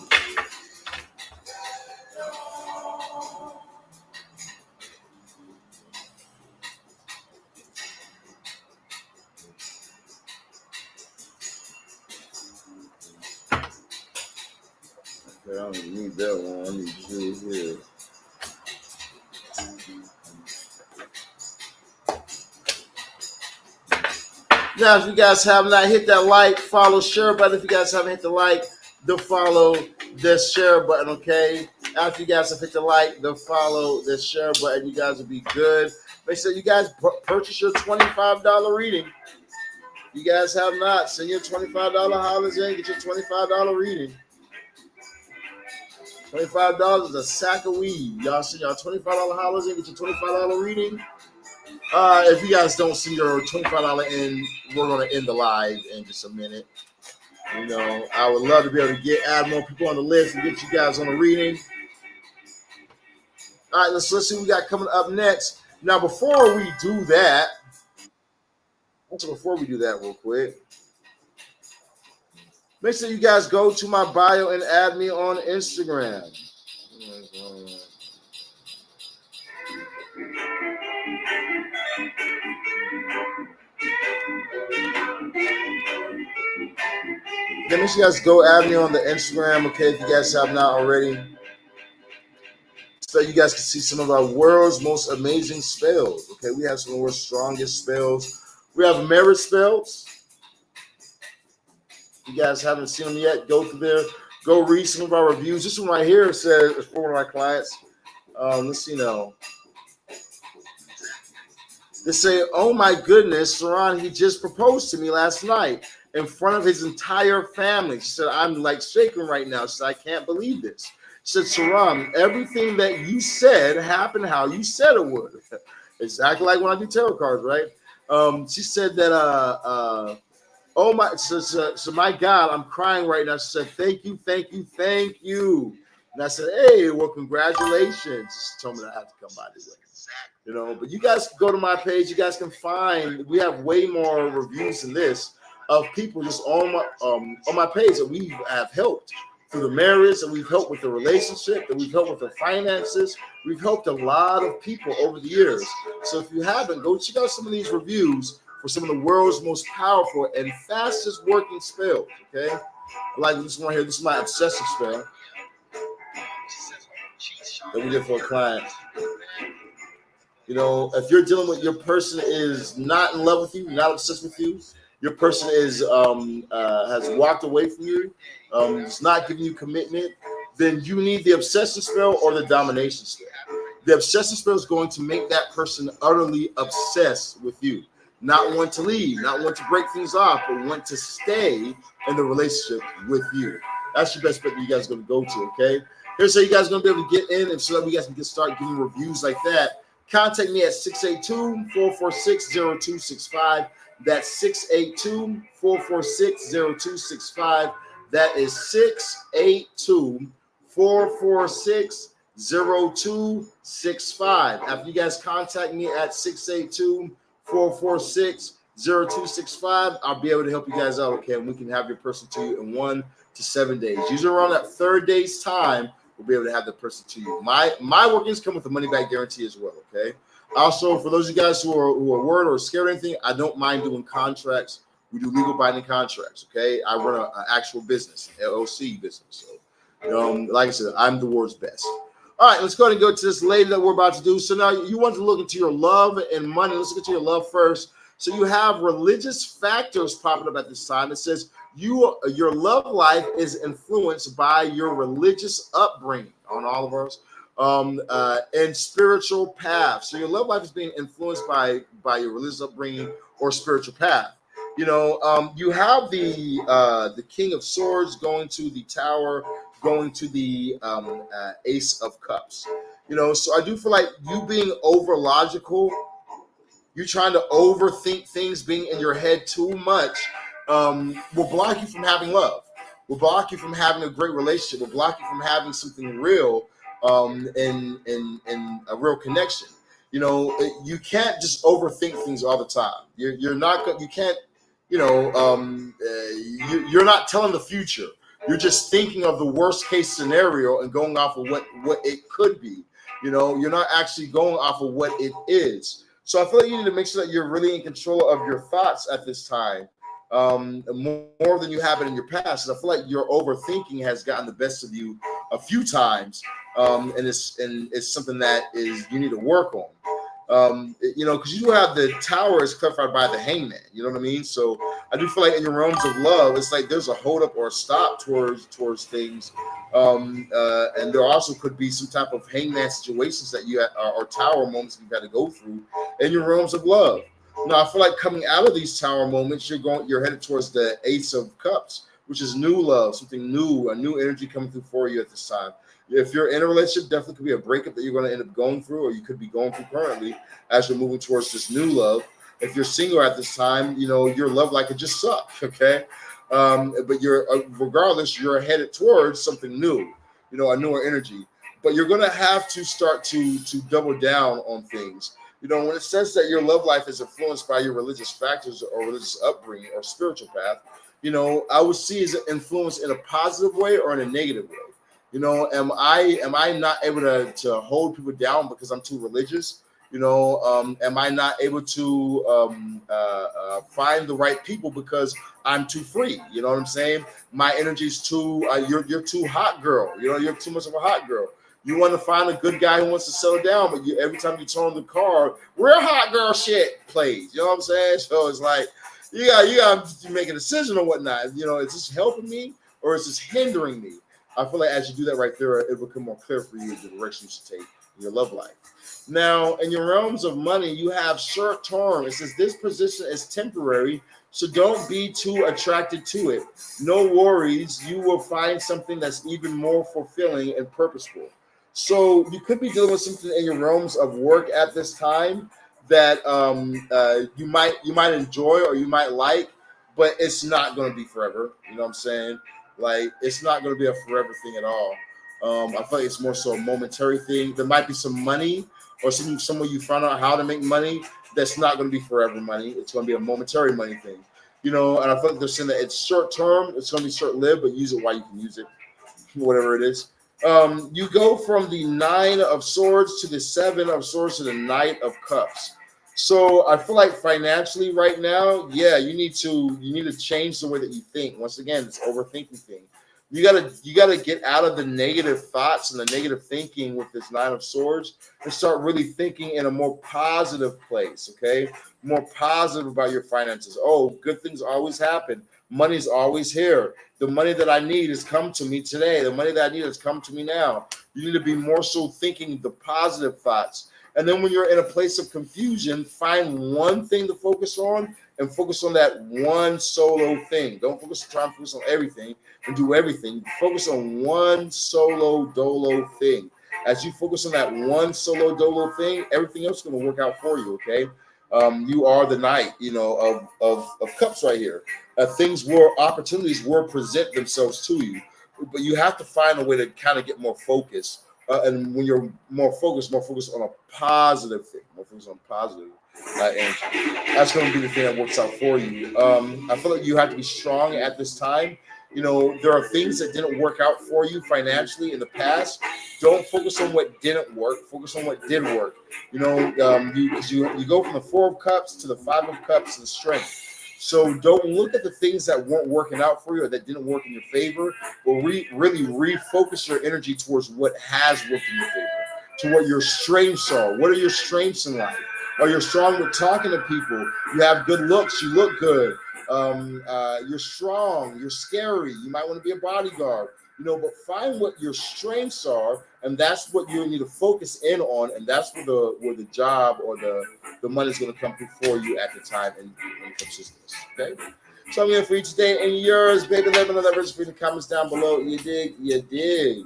Okay, I don't need that one. I need you here. Now, if you guys have not hit that like, follow, share button. If you guys haven't hit the like, the follow, the share button, okay? After you guys have hit the like, the follow, the share button, you guys will be good. Make sure you guys purchase your $25 reading. You guys have not, send your $25 hollers in, get your $25 reading. $25 is a sack of weed. Y'all send y'all $25 hollers in, get your $25 reading. If you guys don't see your $25 in, we're going to end the live in just a minute. You know, I would love to be able to add more people on the list and get you guys on the reading. All right, let's see what we got coming up next. Now, before we do that, real quick, make sure you guys go to my bio and add me on Instagram. Then make sure you guys go add me on the Instagram, okay, if you guys have not already. So you guys can see some of our world's most amazing spells. Okay, we have some of the world's strongest spells. We have merit spells. If you guys haven't seen them yet, go through there. Go read some of our reviews. This one right here says, it's for one of my clients. Let's see now. They say, oh my goodness, Saran, he just proposed to me last night in front of his entire family. She said, I'm like shaking right now. She said, I can't believe this. She said, Saran, everything that you said happened how you said it would. Exactly like when I do tarot cards, right? She said that, oh my, so my God, I'm crying right now. She said, thank you, thank you, thank you. And I said, hey, well, congratulations. She told me that I have to come by this way. You know, but you guys can go to my page. You guys can find, we have way more reviews than this of people just on my page that we have helped through the marriage, that we've helped with the relationship, that we've helped with the finances. We've helped a lot of people over the years. So if you haven't, go check out some of these reviews for some of the world's most powerful and fastest working spells. Okay, like this one here. This is my obsessive spell that we did for a client. You know, if you're dealing with your person is not in love with you, not obsessed with you, your person is has walked away from you, is not giving you commitment, then you need the obsession spell or the domination spell. The obsession spell is going to make that person utterly obsessed with you, not want to leave, not want to break things off, but want to stay in the relationship with you. That's your best bet that you guys are going to go to, okay? Here's how you guys are going to be able to get in, and so that we guys can start giving reviews like that. Contact me at 682-446-0265. That's 682-446-0265. That is 682-446-0265. After you guys contact me at 682-446-0265, 0265. I'll be able to help you guys out, okay? And we can have your person to you in 1 to 7 days. Usually around that third day's time, we'll be able to have the person to you. My workings come with a money back guarantee as well, okay? Also, for those of you guys who are worried or scared or anything, I don't mind doing contracts. We do legal binding contracts, okay? I run an actual business, an LLC business. So, like I said, I'm the world's best. All right, let's go ahead and go to this lady that we're about to do. So now you want to look into your love and money. Let's look at your love first. So you have religious factors popping up at this time. It says your love life is influenced by your religious upbringing on all of ours, and spiritual path. So your love life is being influenced by your religious upbringing or spiritual path. You have the King of Swords going to the Tower, going to the Ace of Cups. So I do feel like you being over logical, you trying to overthink things, being in your head too much, will block you from having love, will block you from having a great relationship, will block you from having something real, and a real connection. You can't just overthink things all the time. You're not going. You can't. You're not telling the future. You're just thinking of the worst case scenario and going off of what it could be. You're not actually going off of what it is. So I feel like you need to make sure that you're really in control of your thoughts at this time, more than you have it in your past. And I feel like your overthinking has gotten the best of you a few times, and it's something that you need to work on. Because you have the Tower is clarified by the Hangman. You know what I mean? So I do feel like in your realms of love, it's like there's a hold up or a stop towards things. And there also could be some type of Hangman situations that you or Tower moments you've had to go through in your realms of love. Now I feel like coming out of these Tower moments, you're headed towards the Ace of Cups, which is new love, something new, a new energy coming through for you at this time. If you're in a relationship, definitely could be a breakup that you're going to end up going through, or you could be going through currently as you're moving towards this new love. If you're single at this time, your love life could just suck, okay? But regardless, you're headed towards something new, a newer energy. But you're going to have to start to double down on things. When it says that your love life is influenced by your religious factors or religious upbringing or spiritual path, I would see as an influence in a positive way or in a negative way. Am I not able to hold people down because I'm too religious? Am I not able to find the right people because I'm too free? You know what I'm saying? My energy's too. You're too hot, girl. You're too much of a hot girl. You want to find a good guy who wants to settle down, but every time you turn on the car, real hot girl shit plays. You know what I'm saying? So it's like you got to make a decision or whatnot. Is this helping me or is this hindering me? I feel like as you do that right there, it will become more clear for you the direction you should take in your love life. Now, in your realms of money, you have short term. It says this position is temporary, so don't be too attracted to it. No worries, you will find something that's even more fulfilling and purposeful. So you could be dealing with something in your realms of work at this time that you might enjoy or you might like, but it's not going to be forever. You know what I'm saying? Like, it's not going to be a forever thing at all. I feel like it's more so a momentary thing. There might be some money or somewhere you find out how to make money that's not going to be forever money. It's going to be a momentary money thing. And I feel like they're saying that it's short term. It's going to be short lived, but use it while you can use it, whatever it is. You go from the 9 of Swords to the 7 of Swords to the Knight of Cups. So I feel like financially right now, you need to change the way that you think. Once again, it's overthinking thing. You gotta get out of the negative thoughts and the negative thinking with this 9 of Swords and start really thinking in a more positive place. Okay, more positive about your finances. Oh, good things always happen. Money's always here. The money that I need has come to me today. The money that I need has come to me now. You need to be more so thinking the positive thoughts. And then when you're in a place of confusion, find one thing to focus on and focus on that one solo thing. Don't try and focus on everything and do everything. Focus on one solo dolo thing. As you focus on that one solo dolo thing, everything else is going to work out for you, okay? You are the Knight, of Cups right here. Opportunities will present themselves to you, but you have to find a way to kind of get more focused. And when you're more focused on a positive thing, more focused on positive. energy. That's going to be the thing that works out for you. I feel like you have to be strong at this time. You know, there are things that didn't work out for you financially in the past. Don't focus on what didn't work. Focus on what did work. You know, you go from the 4 of Cups to the 5 of Cups to the Strength. So don't look at the things that weren't working out for you or that didn't work in your favor, but really refocus your energy towards what has worked in your favor, to what your strengths are. What are your strengths in life? Are you strong with talking to people? You have good looks. You look good. You're strong. You're scary. You might want to be a bodyguard. You know, but find what your strengths are, and that's what you need to focus in on, and that's where the job or the money is going to come through for you at the time and when it comes to this. Okay. So I'm here for you today and yours, baby. Let me know that verse in the comments down below. You dig? You dig.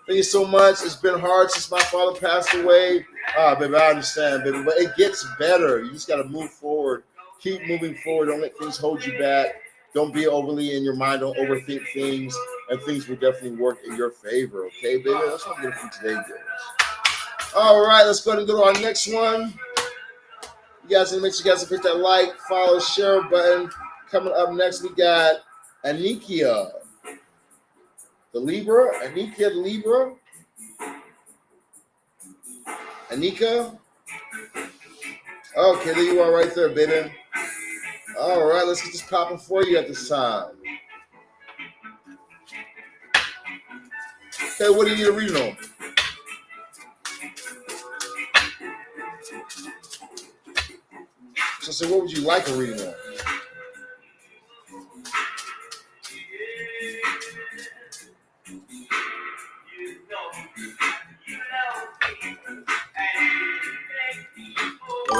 Thank you so much. It's been hard since my father passed away. Baby, I understand, baby, but it gets better. You just got to move forward. Keep moving forward. Don't let things hold you back. Don't be overly in your mind. Don't overthink things, and things will definitely work in your favor. Okay, baby? That's what I'm doing for today, girls. All right, let's go ahead and go to our next one. You guys need to make sure you guys hit that like, follow, share button. Coming up next, we got Anikia, the Libra. Anikia, the Libra. Anika. Okay, there you are right there, baby. All right, let's get this popping for you at this time. Okay, what do you need a reading on? So what would you like a reading on?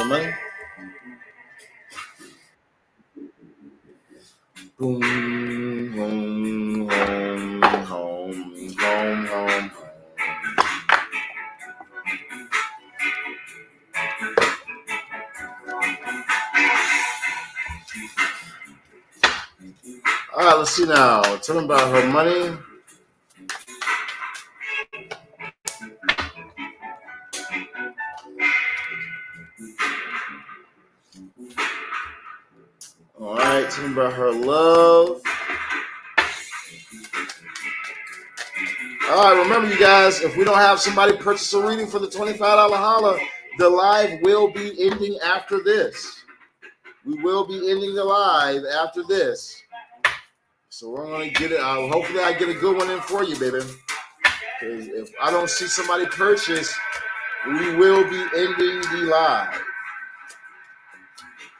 Money? Boom, home, home, home, home, home. All right, let's see now. Tell me about her money. All right, tell me about her love. All right, remember, you guys, if we don't have somebody purchase a reading for the $25 holla, the live will be ending after this. We will be ending the live after this. So we're going to get it. Hopefully I get a good one in for you, baby. Because if I don't see somebody purchase, we will be ending the live.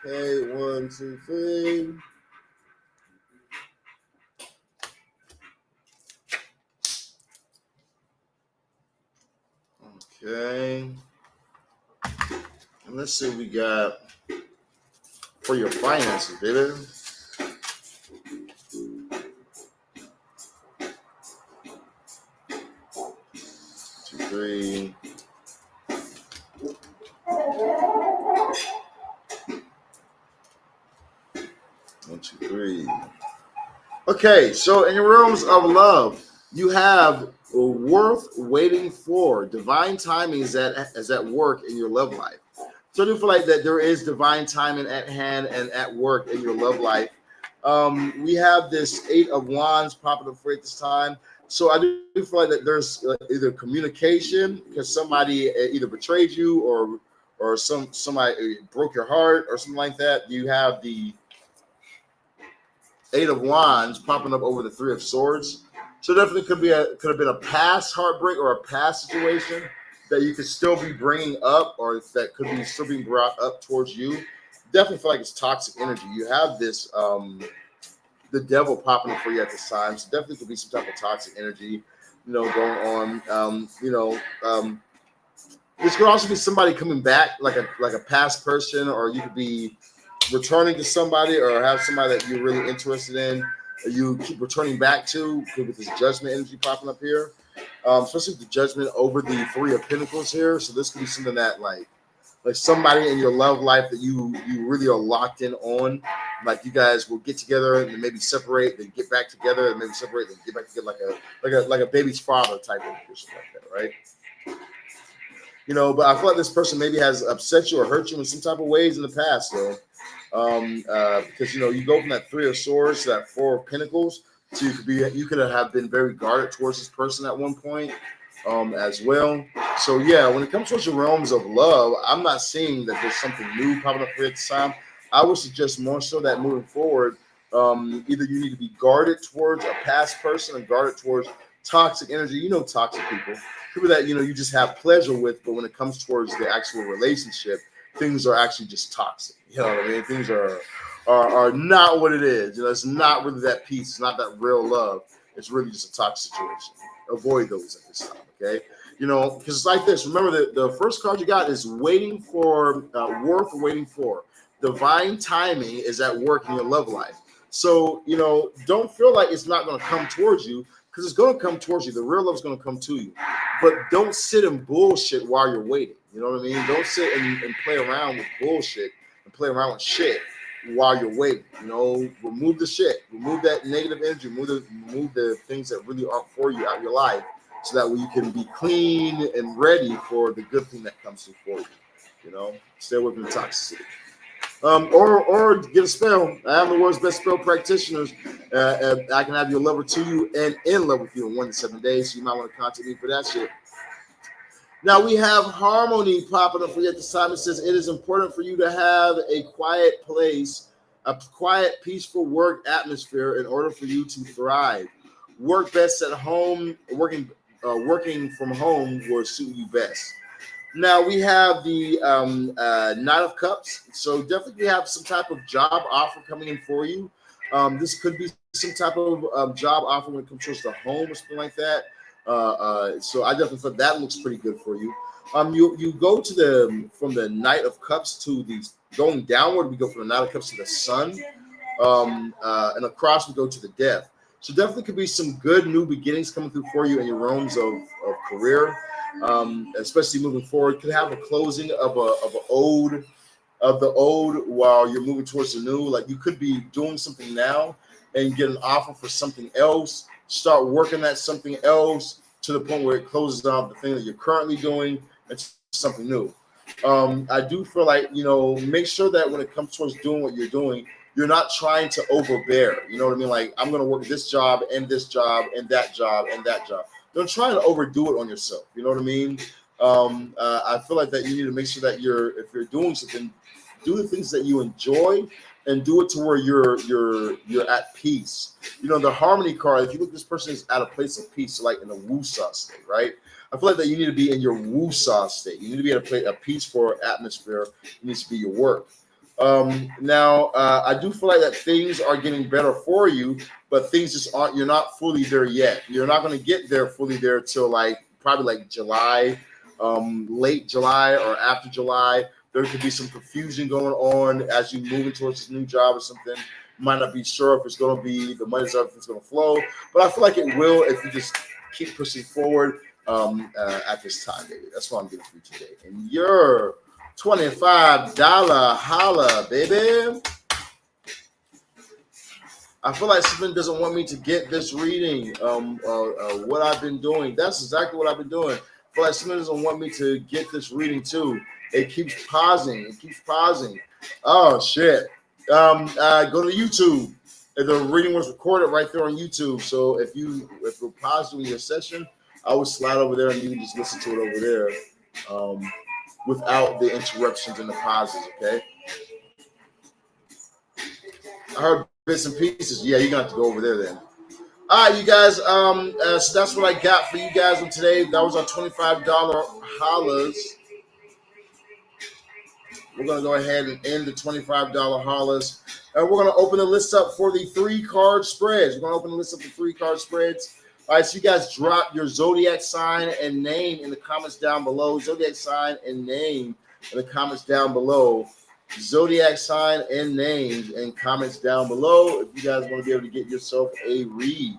Okay, 1, 2, 3. Okay. And let's see what we got for your finances, baby. 2, 3. One, two, three. Okay, so in your rooms of love, you have worth waiting for. Divine timing is at work in your love life. So I do feel like that there is divine timing at hand and at work in your love life. We have this 8 of Wands popping up for it this time. So I do feel like that there's either communication because somebody either betrayed you or somebody broke your heart or something like that. You have the 8 of Wands popping up over the 3 of Swords. So definitely could have been a past heartbreak or a past situation that you could still be bringing up or that could be still being brought up towards you. Definitely feel like it's toxic energy. You have this, the devil popping up for you at this time. So definitely could be some type of toxic energy, going on. This could also be somebody coming back, like a past person, or you could be returning to somebody or have somebody that you're really interested in, or you keep returning back to with this judgment energy popping up here, especially the judgment over the 3 of Pentacles here. So this could be something that like somebody in your love life that you really are locked in on. Like you guys will get together and maybe separate, then get back together, and maybe separate, then get back together, like a baby's father type of person like that, right? But I feel like this person maybe has upset you or hurt you in some type of ways in the past, though. Because you go from that 3 of Swords to that 4 of Pentacles, so you could have been very guarded towards this person at one point, as well. So yeah, when it comes to the realms of love, I'm not seeing that there's something new popping up here at the time. I would suggest more so that moving forward, either you need to be guarded towards a past person and guarded towards toxic energy. Toxic people that you just have pleasure with, but when it comes towards the actual relationship, things are actually just toxic. You know what I mean? Things are not what it is. It's not really that peace. It's not that real love. It's really just a toxic situation. Avoid those at this time, okay? Because it's like this. Remember that the first card you got is waiting for worth waiting for. Divine timing is at work in your love life. So, don't feel like it's not going to come towards you, because it's going to come towards you. The real love is going to come to you. But don't sit in bullshit while you're waiting. You know what I mean? Don't sit and play around with bullshit and play around with shit while you're waiting. Remove the shit. Remove that negative energy. Remove the things that really aren't for you out of your life, so that way you can be clean and ready for the good thing that comes through for you. Stay away from the toxicity. Or get a spell. I am the world's best spell practitioners. I can have your lover to you and in love with you in 1 to 7 days. So you might want to contact me for that shit. Now we have Harmony popping up for you at this time. It says it is important for you to have a quiet place, a quiet, peaceful work atmosphere in order for you to thrive. Work best at home. Working from home will suit you best. Now we have the Knight of Cups. So definitely have some type of job offer coming in for you. This could be some type of job offer when it comes to the home or something like that. So I definitely thought that looks pretty good for you. You go to from the Knight of Cups to the going downward. We go from the Knight of Cups to the Sun, and across we go to the Death. So definitely could be some good new beginnings coming through for you in your realms of career. Especially moving forward, could have a closing of the old while you're moving towards the new. Like you could be doing something now and get an offer for something else. Start working at something else to the point where it closes out the thing that you're currently doing. It's something new. I do feel like make sure that when it comes towards doing what you're doing, you're not trying to overbear. You know what I mean? Like I'm going to work this job and this job and that job and that job. Don't try to overdo it on yourself. You know what I mean? I feel like that you need to make sure that if you're doing something, do the things that you enjoy and do it to where you're at peace. The Harmony card, if you look, this person is at a place of peace, so like in a woo-saw state, right? I feel like that you need to be in your woo-saw state. You need to be at a peaceful atmosphere. It needs to be your work. Now, I do feel like that things are getting better for you, but things just aren't, you're not fully there yet. You're not going to get there fully there till probably July, late July or after July. There could be some confusion going on as you move towards this new job or something. You might not be sure if it's going to be the money's up, if it's going to flow, but I feel like it will if you just keep pushing forward at this time, baby. That's what I'm getting for you today. And you're $25 holla, baby. I feel like something doesn't want me to get this reading. What I've been doing. That's exactly what I've been doing. I feel like something doesn't want me to get this reading too. It keeps pausing. Oh shit. Go to YouTube. The reading was recorded right there on YouTube. So if we're pausing your session, I would slide over there and you can just listen to it over there. Without the interruptions and the pauses, okay? I heard bits and pieces. Yeah, you're gonna have to go over there then. All right, you guys. So that's what I got for you guys on today. That was our $25 hollers. We're gonna go ahead and end the $25 hollers, and we're gonna open the list up for the 3-card spreads. We're gonna open the list up for 3-card spreads. All right, so you guys drop your zodiac sign and name in the comments down below. Zodiac sign and name in the comments down below. Zodiac sign and names and comments down below if you guys want to be able to get yourself a read.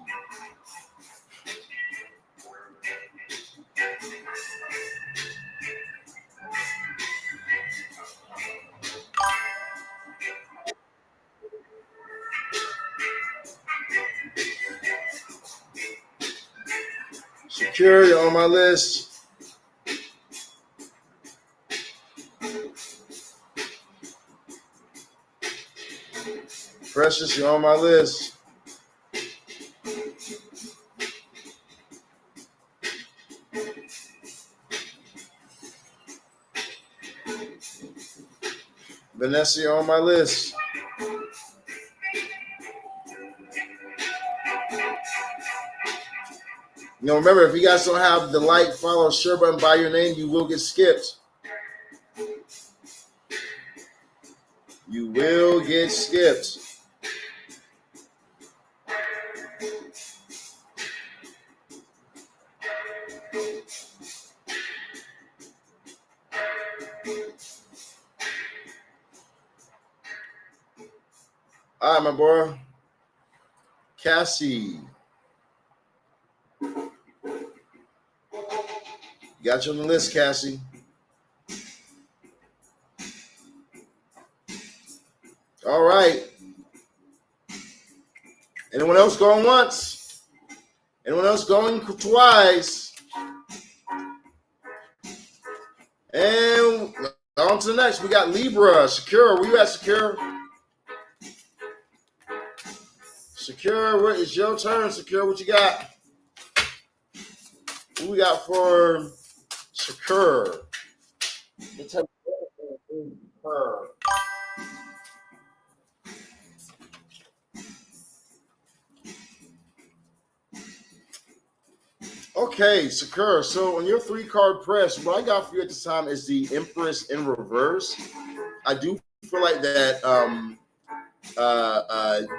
Secure, you're on my list. Precious, you're on my list. Vanessa, you're on my list. You know, remember, if you guys don't have the like, follow, share button by your name, you will get skipped. You will get skipped. All right, my boy. Cassie. Got you on the list, Cassie. All right. Anyone else going once? Anyone else going twice? And on to the next. We got Libra. Secure. Where you at, Secure? Secure, it's your turn. Secure, what you got? What we got for Secure? Okay, Secure. So on your 3-card press, what I got for you at this time is the Empress in reverse. I do feel like that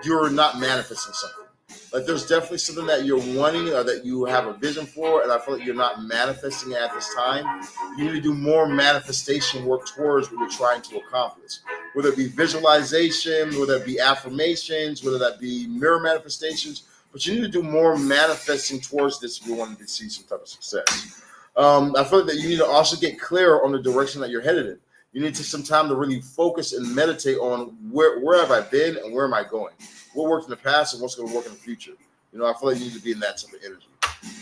you're not manifesting something. Like there's definitely something that you're wanting or that you have a vision for, and I feel like you're not manifesting it at this time. You need to do more manifestation work towards what you're trying to accomplish. Whether it be visualization, whether it be affirmations, whether that be mirror manifestations, but you need to do more manifesting towards this if you want to see some type of success. I feel like that you need to also get clear on the direction that you're headed in. You need to take some time to really focus and meditate on where have I been and where am I going? What worked in the past and what's going to work in the future? You know, I feel like you need to be in that type of energy.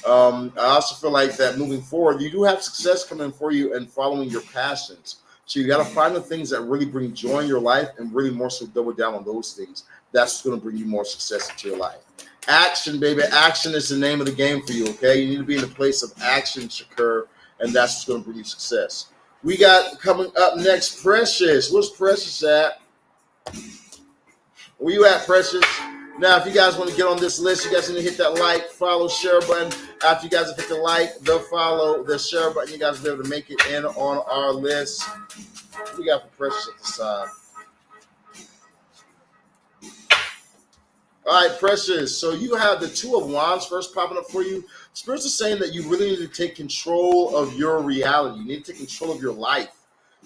I also feel like that moving forward, you do have success coming for you and following your passions. So you got to find the things that really bring joy in your life and really more so double down on those things. That's what's going to bring you more success into your life. Action, baby. Action is the name of the game for you, okay? You need to be in a place of action, Shakur, and that's what's going to bring you success. We got coming up next, Precious. Where's Precious at? Where you at, Precious? Now, if you guys want to get on this list, you guys need to hit that like, follow, share button. After you guys have hit the like, the follow, the share button, you guys will be able to make it in on our list. What we got for Precious at this time? All right, Precious. So you have the Two of Wands first popping up for you. Spirits are saying that you really need to take control of your reality. You need to take control of your life.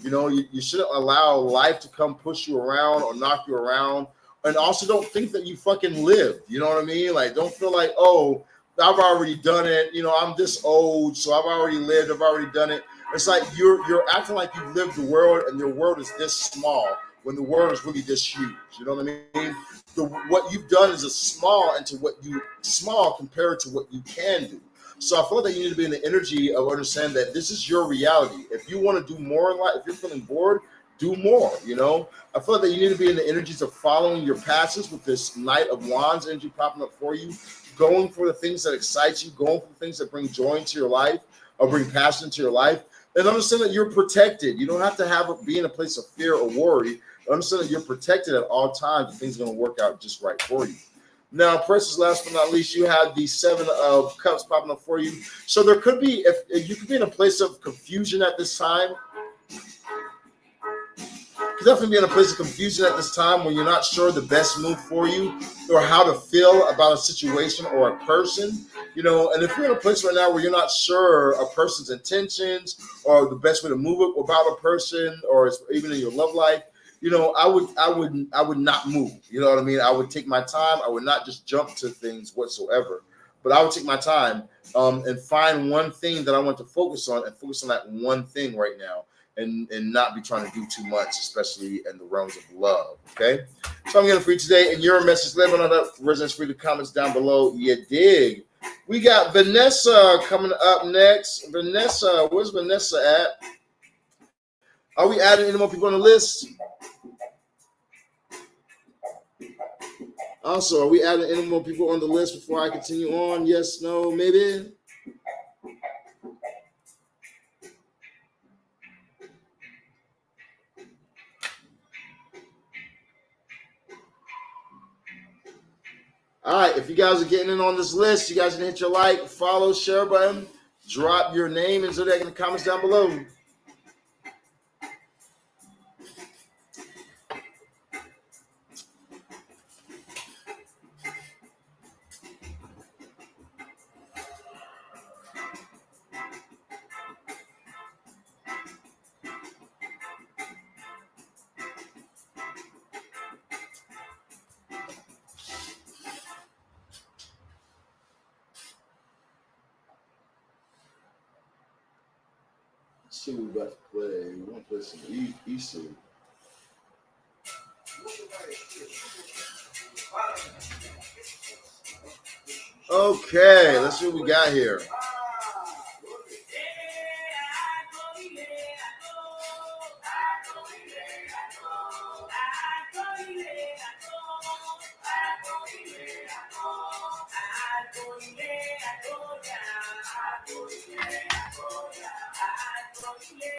You know, you shouldn't allow life to come push you around or knock you around. And also don't think that you fucking lived. You know what I mean? Like, don't feel like, oh, I've already done it. You know, I'm this old, so I've already lived. I've already done it. It's like you're acting like you've lived the world and your world is this small when the world is really this huge. You know what I mean? What you've done is a small compared to what you can do. So I feel like you need to be in the energy of understanding that this is your reality. If you want to do more in life, if you're feeling bored, do more, you know? I feel like that you need to be in the energies of following your passions with this Knight of Wands energy popping up for you, going for the things that excite you, going for the things that bring joy into your life or bring passion into your life, and understand that you're protected. You don't have to be in a place of fear or worry. Understand that you're protected at all times and things are going to work out just right for you. Now, Precious, last but not least, you have the Seven of Cups popping up for you. So there could be, if you could be in a place of confusion at this time, you could definitely be in a place of confusion at this time when you're not sure the best move for you or how to feel about a situation or a person, you know. And if you're in a place right now where you're not sure a person's intentions or the best way to move about a person or even in your love life, you know, I would not move. You know what I mean? I would take my time. I would not just jump to things whatsoever, but I would take my time and find one thing that I want to focus on and focus on that one thing right now and not be trying to do too much, especially in the realms of love. Okay. So I'm getting for you today. And your message, let me know that resonates for you. The comments down below. You dig. We got Vanessa coming up next. Vanessa, where's Vanessa at? Are we adding any more people on the list? Also, are we adding any more people on the list before I continue on? Yes, no, maybe? All right, if you guys are getting in on this list, you guys can hit your like, follow, share button, drop your name and Zodiac in the comments down below. Let's see what we about to play. We're going to play some EC. Okay, let's see what we got here.